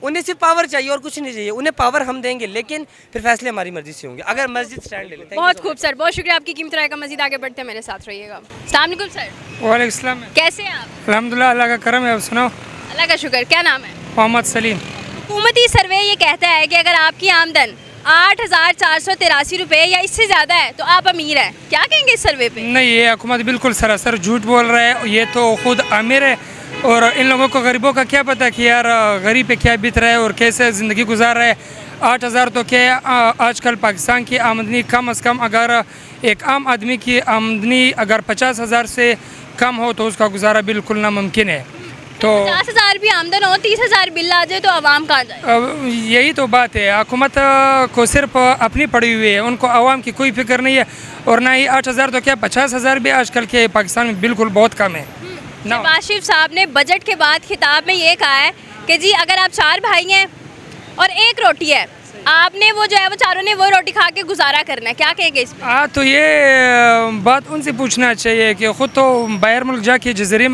उन्हें सिर्फ पावर चाहिए और कुछ नहीं चाहिए। उन्हें पावर हम देंगे लेकिन फिर फैसले हमारी मर्जी से होंगे अगर मस्जिद स्टैंड ले ले। बहुत खूब सर, बहुत शुक्रिया आपकी कीमती राय का। मजीद आगे बढ़ते हैं, मेरे साथ रहिएगा। अस्सलाम वालेकुम सर। वालेकुम सलाम। कैसे हैं आप? अल्हम्दुलिल्लाह, अल्लाह का करम है। आप सुनाओ। अल्लाह का शुक्र। क्या नाम है? मोहम्मद सलीम। हुकूमती सर्वे ये कहता है कि अगर आपकी आमदन 8,483 रुपये या इससे ज़्यादा है तो आप अमीर हैं। क्या कहेंगे इस सर्वे पे? नहीं, ये हुकूमत बिल्कुल सरासर झूठ बोल रहा है। ये तो खुद अमीर है और इन लोगों को गरीबों का क्या पता कि यार गरीब पे क्या बीत रहा है और कैसे ज़िंदगी गुजार रहा है। 8,000 तो क्या, आजकल पाकिस्तान की आमदनी कम अज़ कम, अगर एक आम आदमी की आमदनी अगर 50,000 से कम हो तो उसका गुजारा बिल्कुल नामुमकिन है। तो 50,000 भी आमदन हो, 30,000 बिल आ जाए तो आवाम कहाँ जाए? यही तो बात है। हुकूमत को सिर्फ अपनी पड़ी हुई है, उनको आवाम की कोई फिक्र नहीं है। और ना ही 8,000 तो क्या, 50,000 भी आजकल के पाकिस्तान में बिल्कुल बहुत कम है। शहबाज शरीफ साहब ने बजट के बाद खिताब में ये कहा है कि जी अगर आप 4 भाई हैं और 1 रोटी है, आपने वो जो है वो चारों ने वो रोटी खा के गुजारा करना है। क्या कहेंगे इस पर? तो ये बात उनसे पूछना चाहिए कि ख़ुद तो बाहर मुल्क जाके जज़ीरे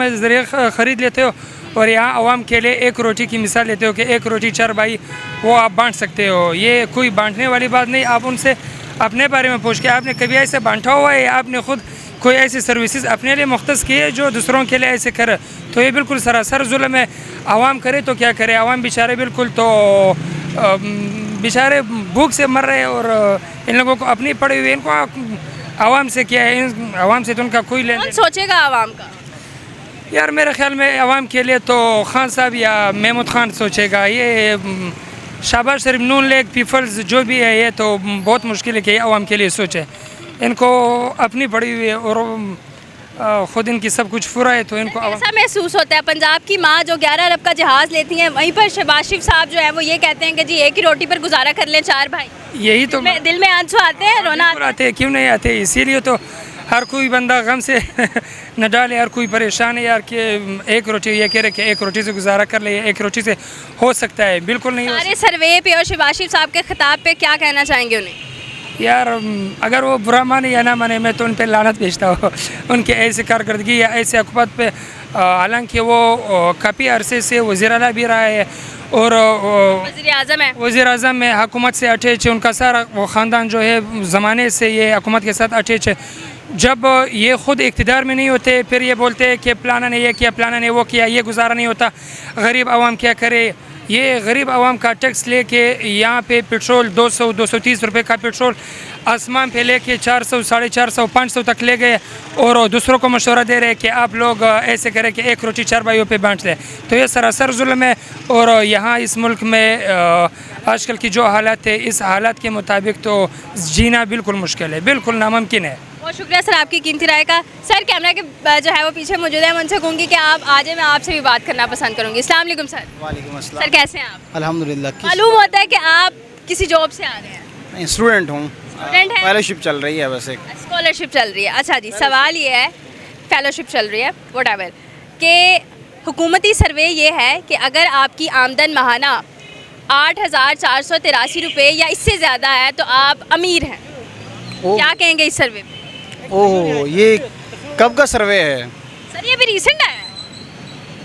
ख़रीद लेते हो और यहाँ आवाम के लिए 1 रोटी की मिसाल लेते हो कि 1 रोटी 4 भाई वो आप बांट सकते हो। ये कोई बांटने वाली बात नहीं। आप उनसे अपने बारे में पूछ के आपने कभी ऐसे बांटा हुआ है, आपने खुद कोई ऐसी सर्विसेज अपने लिए मुख्तस की है जो दूसरों के लिए ऐसे करे? तो ये बिल्कुल सरासर जुल्म है। आवाम करे तो क्या करे, आवाम बेचारे बिल्कुल तो बेचारे भूख से मर रहे हैं और इन लोगों को अपनी पड़ी हुई, इनको आवाम से क्या है, आवाम से तो उनका कोई लेन कौन सोचेगा आवाम का? यार मेरे ख्याल में आवाम के लिए तो खान साहब या महमूद खान सोचेगा। ये शहबाज शरीफ, नून लीग, पीपल्स जो भी है, ये तो बहुत मुश्किल है कि आवाम के लिए सोचे। इनको अपनी पड़ी हुई है और खुद इनकी सब कुछ फुरा है, तो इनको ऐसा महसूस होता है पंजाब की माँ जो 11 अरब का जहाज़ लेती हैं, वहीं पर शहबाज शरीफ साहब जो है वो ये कहते हैं कि जी 1 ही रोटी पर गुजारा कर लें 4 भाई। यही तो दिल में आंसू आते हैं, रोना आते हैं, क्यों नहीं आते? इसीलिए तो हर कोई बंदा गम से न डाले, हर कोई परेशान है यार कि 1 रोटी, ये कह रहे कि 1 रोटी से गुजारा कर ले, 1 रोटी से हो सकता है, बिल्कुल नहीं। सारे सर्वे पे और शहबाज शरीफ साहब के खिताब पे क्या कहना चाहेंगे उन्हें? यार अगर वो बुरा माने या ना माने, मैं तो उन पर लानत भेजता हूँ उनके ऐसे कारकर्दगी या ऐसे हुकूमत पे। हालांकि वो काफ़ी अरसे से वज़ीर आला भी रहा है और वज़ीर आज़म में हुकूमत से अटैच है। उनका सारा वो ख़ानदान जो है ज़माने से ये हुकूमत के साथ अटैच है। जब ये ख़ुद इक़्तिदार में नहीं होते फिर ये बोलते हैं कि प्लाना ने ये किया, प्लाना ने वो किया, ये गुजारा नहीं होता, गरीब आवाम क्या करे, ये गरीब आवाम का टैक्स लेके यहाँ पे पेट्रोल 200-230 रुपए का पेट्रोल आसमान पे लेके 400, 450, 500 तक ले गए और दूसरों को मशवरा दे रहे हैं कि आप लोग ऐसे करें कि एक रोटी 4 भाइयों पे बांट दें। तो ये सरासर जुल्म है और यहाँ इस मुल्क में आजकल की जो हालत है, इस हालात के मुताबिक तो जीना बिल्कुल मुश्किल है, बिल्कुल नामुमकिन है। बहुत शुक्रिया सर आपकी कीमती राय का। सर कैमरा के जो है वो पीछे मौजूद है, मैं उनसे कहूँगी कि आप आ जाए, मैं आपसे भी बात करना पसंद करूँगी। अस्सलाम वालेकुम सर। वालेकुम अस्सलाम। सर कैसे हैं आप? अल्हम्दुलिल्लाह। मालूम होता है कि आप किसी जॉब से आ रहे हैं। स्टूडेंट हूँ, स्टूडेंट हैं? फेलोशिप चल रही है बस एक। स्कॉलरशिप चल रही है। अच्छा जी, सवाल ये है, फेलोशिप चल रही है व्हाटएवर, कि हुकूमती सर्वे ये है कि अगर आपकी आमदन माहाना 8,483 रुपये या इससे ज़्यादा है तो आप अमीर हैं। क्या कहेंगे इस सर्वे पे? ओह, ये कब का सर्वे है? सर ये भी रिसेंट है।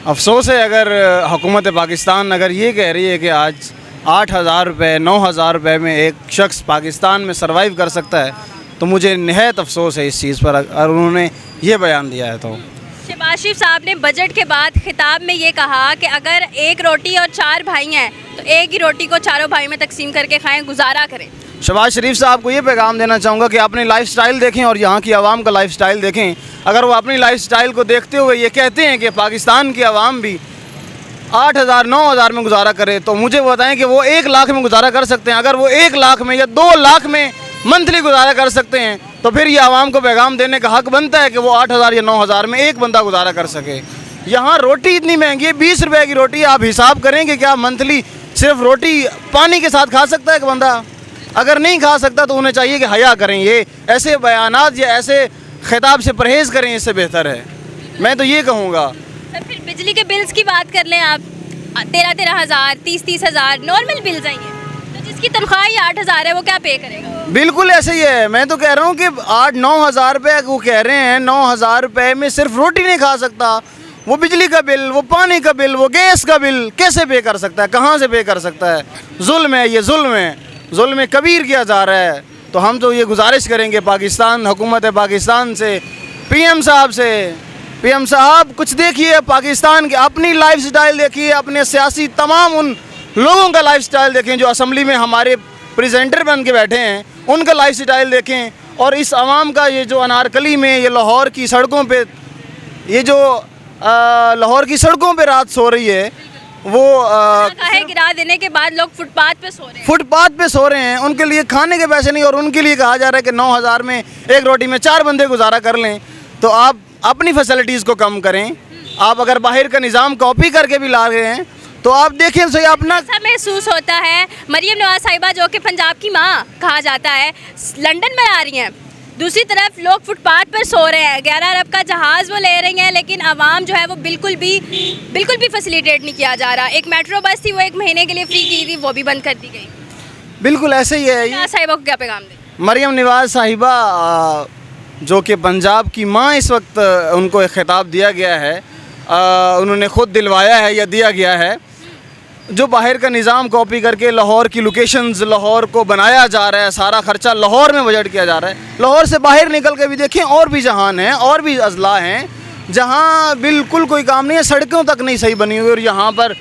अफसोस है अगर हुकूमत पाकिस्तान अगर ये कह रही है कि आज 8,000 रुपये 9,000 रुपये में एक शख्स पाकिस्तान में सरवाइव कर सकता है, तो मुझे निहायत अफसोस है इस चीज़ पर अगर उन्होंने ये बयान दिया है। तो शहबाज शरीफ साहब ने बजट के बाद खिताब में ये कहा कि अगर एक रोटी और 4 भाई हैं तो एक ही रोटी को चारों भाई में तकसीम करके खाएं, गुजारा करें। शहबाज शरीफ साहब को ये पैगाम देना चाहूँगा कि अपनी लाइफस्टाइल देखें और यहाँ की आवाम का लाइफस्टाइल देखें। अगर वो अपनी लाइफस्टाइल को देखते हुए ये कहते हैं कि पाकिस्तान की आवाम भी 8,000 9,000 में गुजारा करे, तो मुझे वो बताएं कि वो 1 लाख में गुजारा कर सकते हैं। अगर वो 1 लाख में या 2 लाख में मंथली गुजारा कर सकते हैं तो फिर ये आवाम को पैगाम देने का हक बनता है कि वो 8,000 या 9,000 में एक बंदा गुजारा कर सके। यहाँ रोटी इतनी महंगी है, 20 रुपये की रोटी। आप हिसाब करें कि क्या मंथली सिर्फ रोटी पानी के साथ खा सकता है एक बंदा? अगर नहीं खा सकता तो उन्हें चाहिए कि हया करें, ये ऐसे बयानात या ऐसे खिताब से परहेज़ करें, इससे बेहतर है। मैं तो ये कहूँगा। सर फिर बिजली के बिल्स की बात कर लें आप, 13-13 हज़ार 30-30 हज़ार नॉर्मल बिल्स आएंगे, तो जिसकी तनख्वाह ही 8,000 है वो क्या पे करेगा? बिल्कुल ऐसे ही है। मैं तो कह रहा हूँ कि 8-9 हज़ार रुपये वो कह रहे हैं, 9,000 रुपये में सिर्फ रोटी नहीं खा सकता, वो बिजली का बिल, वो पानी का बिल, वो गैस का बिल कैसे पे कर सकता है? कहाँ से पे कर सकता है? जुल्म है, ये जुल्म है, जुल्म कबीर किया जा रहा है। तो हम तो ये गुजारिश करेंगे पाकिस्तान हुकूमत पाकिस्तान से, पीएम साहब से, पीएम साहब कुछ देखिए पाकिस्तान की अपनी लाइफ स्टाइल देखिए, अपने सियासी तमाम उन लोगों का लाइफ स्टाइल देखें जो असम्बली में हमारे प्रेजेंटर बन के बैठे हैं, उनका लाइफ स्टाइल देखें। और इस आवाम का ये जो अनारकली में, ये लाहौर की सड़कों पे, ये जो लाहौर की सड़कों पे रात सो रही है, वो गिरा देने के बाद लोग फुटपाथ पे सो रहे हैं। फुटपाथ पे सो रहे हैं, उनके लिए खाने के पैसे नहीं और उनके लिए कहा जा रहा है कि 9,000 में एक रोटी में 4 बंदे गुजारा कर लें। तो आप अपनी फैसिलिटीज़ को कम करें। आप अगर बाहर का निज़ाम कॉपी करके भी ला रहे हैं तो आप देखें सही अपना। ऐसा महसूस होता है मरियम नवाज साहिबा जो कि पंजाब की माँ कहा जाता है, लंदन में आ रही हैं, दूसरी तरफ लोग फुटपाथ पर सो रहे हैं, 11 अरब का जहाज़ वो ले रही हैं, लेकिन आवाम जो है वो बिल्कुल भी फैसिलिटेट नहीं किया जा रहा। एक मेट्रो बस थी वो 1 महीने के लिए फ्री की थी, वो भी बंद कर दी गई। बिल्कुल ऐसे ही है। नवाज साहिबा को क्या पैगाम दें? मरियम नवाज साहिबा जो कि पंजाब की माँ, इस वक्त उनको एक खिताब दिया गया है, उन्होंने ख़ुद दिलवाया है या दिया गया है। जो बाहर का निज़ाम कॉपी करके लाहौर की लोकेशंस, लाहौर को बनाया जा रहा है, सारा ख़र्चा लाहौर में बजट किया जा रहा है। लाहौर से बाहर निकल के भी देखें, और भी जहान हैं, और भी अजला हैं जहाँ बिल्कुल कोई काम नहीं है, सड़कों तक नहीं सही बनी हुई, और यहाँ पर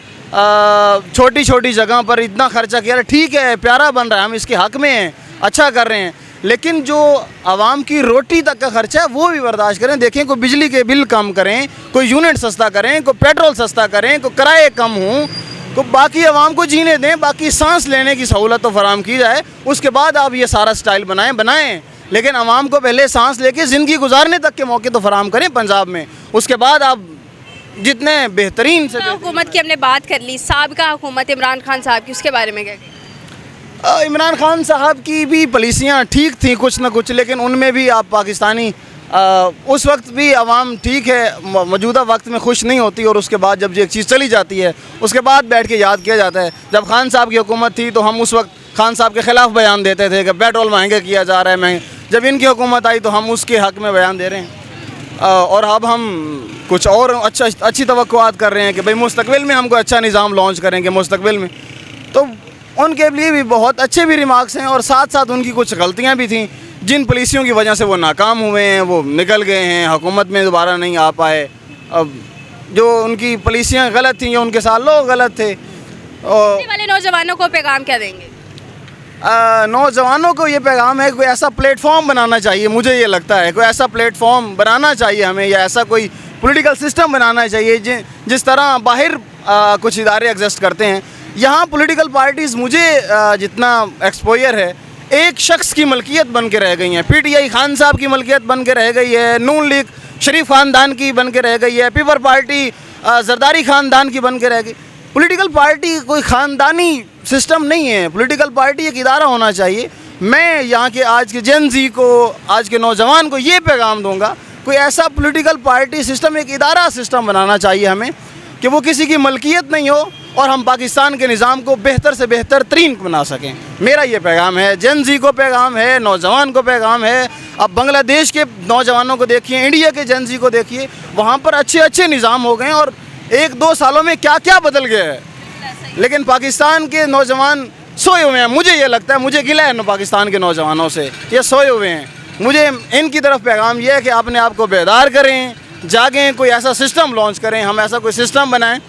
छोटी छोटी जगह पर इतना खर्चा किया। ठीक है, प्यारा बन रहा है, हम इसके हक़ में हैं, अच्छा कर रहे हैं, लेकिन जो आवाम की रोटी तक का खर्चा है वो भी बर्दाश्त करें। देखें, कोई बिजली के बिल कम करें, कोई यूनिट सस्ता करें, कोई पेट्रोल सस्ता करें, कोई किराए कम हों, को बाकी आवाम को जीने दें, बाकी सांस लेने की सहूलत तो फराम की जाए। उसके बाद आप ये सारा स्टाइल बनाएं, लेकिन आवाम को पहले सांस लेके ज़िंदगी गुजारने तक के मौके तो फराम करें पंजाब में। उसके बाद आप जितने बेहतरीन से हुकूमत की हमने बात कर ली, साबिका हुकूमत इमरान खान साहब की, उसके बारे में क्या कहें? इमरान खान साहब की भी पॉलिसियाँ ठीक थी कुछ ना कुछ, लेकिन उनमें भी आप पाकिस्तानी उस वक्त भी आवाम ठीक है मौजूदा वक्त में खुश नहीं होती, और उसके बाद जब ये एक चीज़ चली जाती है उसके बाद बैठ के याद किया जाता है। जब खान साहब की हुकूमत थी तो हम उस वक्त खान साहब के ख़िलाफ़ बयान देते थे कि पेट्रोल महंगा किया जा रहा है, महंगे। जब इनकी हुकूमत आई तो हम उसके हक़ में बयान दे रहे हैं, और अब हम कुछ और अच्छी तवक्कुआत कर रहे हैं कि भाई मुस्तकबिल में हमको अच्छा निज़ाम लॉन्च करेंगे मुस्तकबिल में। तो उनके लिए भी बहुत अच्छे भी रिमार्क्स हैं, और साथ साथ उनकी कुछ गलतियाँ भी थीं जिन पॉलिसियों की वजह से वो नाकाम हुए हैं, वो निकल गए हैं, हुकूमत में दोबारा नहीं आ पाए। अब जो उनकी पॉलिसियाँ गलत थीं या उनके साथ लोग गलत थे, आने वाले नौजवानों को पैगाम क्या देंगे? नौजवानों को ये पैगाम है, कोई ऐसा प्लेटफॉर्म बनाना चाहिए, मुझे ये लगता है कोई ऐसा प्लेटफॉर्म बनाना चाहिए हमें, या ऐसा कोई पॉलिटिकल सिस्टम बनाना चाहिए जिस तरह बाहर कुछ इदारे एग्जिस्ट करते हैं, यहाँ पॉलिटिकल पार्टीज़ मुझे जितना एक्सपोजर है एक शख्स की मलकियत बन के रह गई हैं। पीटीआई खान साहब की मलकियत बन के रह गई है, नून लीग शरीफ ख़ानदान की बन के रह गई है, पीपल पार्टी जरदारी ख़ानदान की बन के रह गई। पॉलिटिकल पार्टी कोई ख़ानदानी सिस्टम नहीं है, पॉलिटिकल पार्टी एक इदारा होना चाहिए। मैं यहाँ के आज के जेन ज़ी को, आज के नौजवान को ये पैगाम दूंगा, कोई ऐसा पॉलिटिकल पार्टी सिस्टम, एक इदारा सिस्टम बनाना चाहिए हमें कि वो किसी की मलकियत नहीं हो और हम पाकिस्तान के निज़ाम को बेहतर से बेहतर तरीन बना सकें। मेरा ये पैगाम है, जेन ज़ी को पैगाम है, नौजवान को पैगाम है। अब बांग्लादेश के नौजवानों को देखिए, इंडिया के जेन ज़ी को देखिए, वहाँ पर अच्छे अच्छे निज़ाम हो गए और 1-2 सालों में क्या क्या बदल गया है। लेकिन पाकिस्तान के नौजवान सोए हुए हैं, मुझे ये लगता है, मुझे गिला है पाकिस्तान के नौजवानों से, ये सोए हुए हैं। मुझे इनकी तरफ पैगाम ये है कि अपने आप को बेदार करें, जागें, कोई ऐसा सिस्टम लॉन्च करें, हम ऐसा कोई सिस्टम बनाएं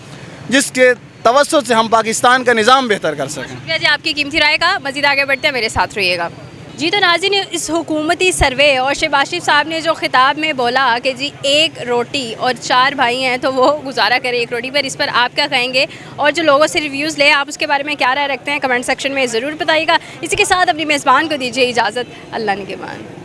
जिसके तवज्जुह से हम पाकिस्तान का निज़ाम बेहतर कर सकें। शुक्रिया जी आपकी कीमती राय का। मज़ीद आगे बढ़ते हैं, मेरे साथ रहिएगा जी। तो नाज़रीन, इस हुकूमती सर्वे और शहबाज शरीफ साहब ने जो खिताब में बोला कि जी 1 रोटी और 4 भाई हैं तो वो गुजारा करें 1 रोटी पर, इस पर आप क्या कहेंगे? और जो लोगों से रिव्यूज़ ले, आप उसके बारे में क्या राय रखते हैं, कमेंट सेक्शन में ज़रूर बताइएगा। इसी के साथ अपनी मेज़बान को दीजिए इजाज़त। अल्लाह निगहबान।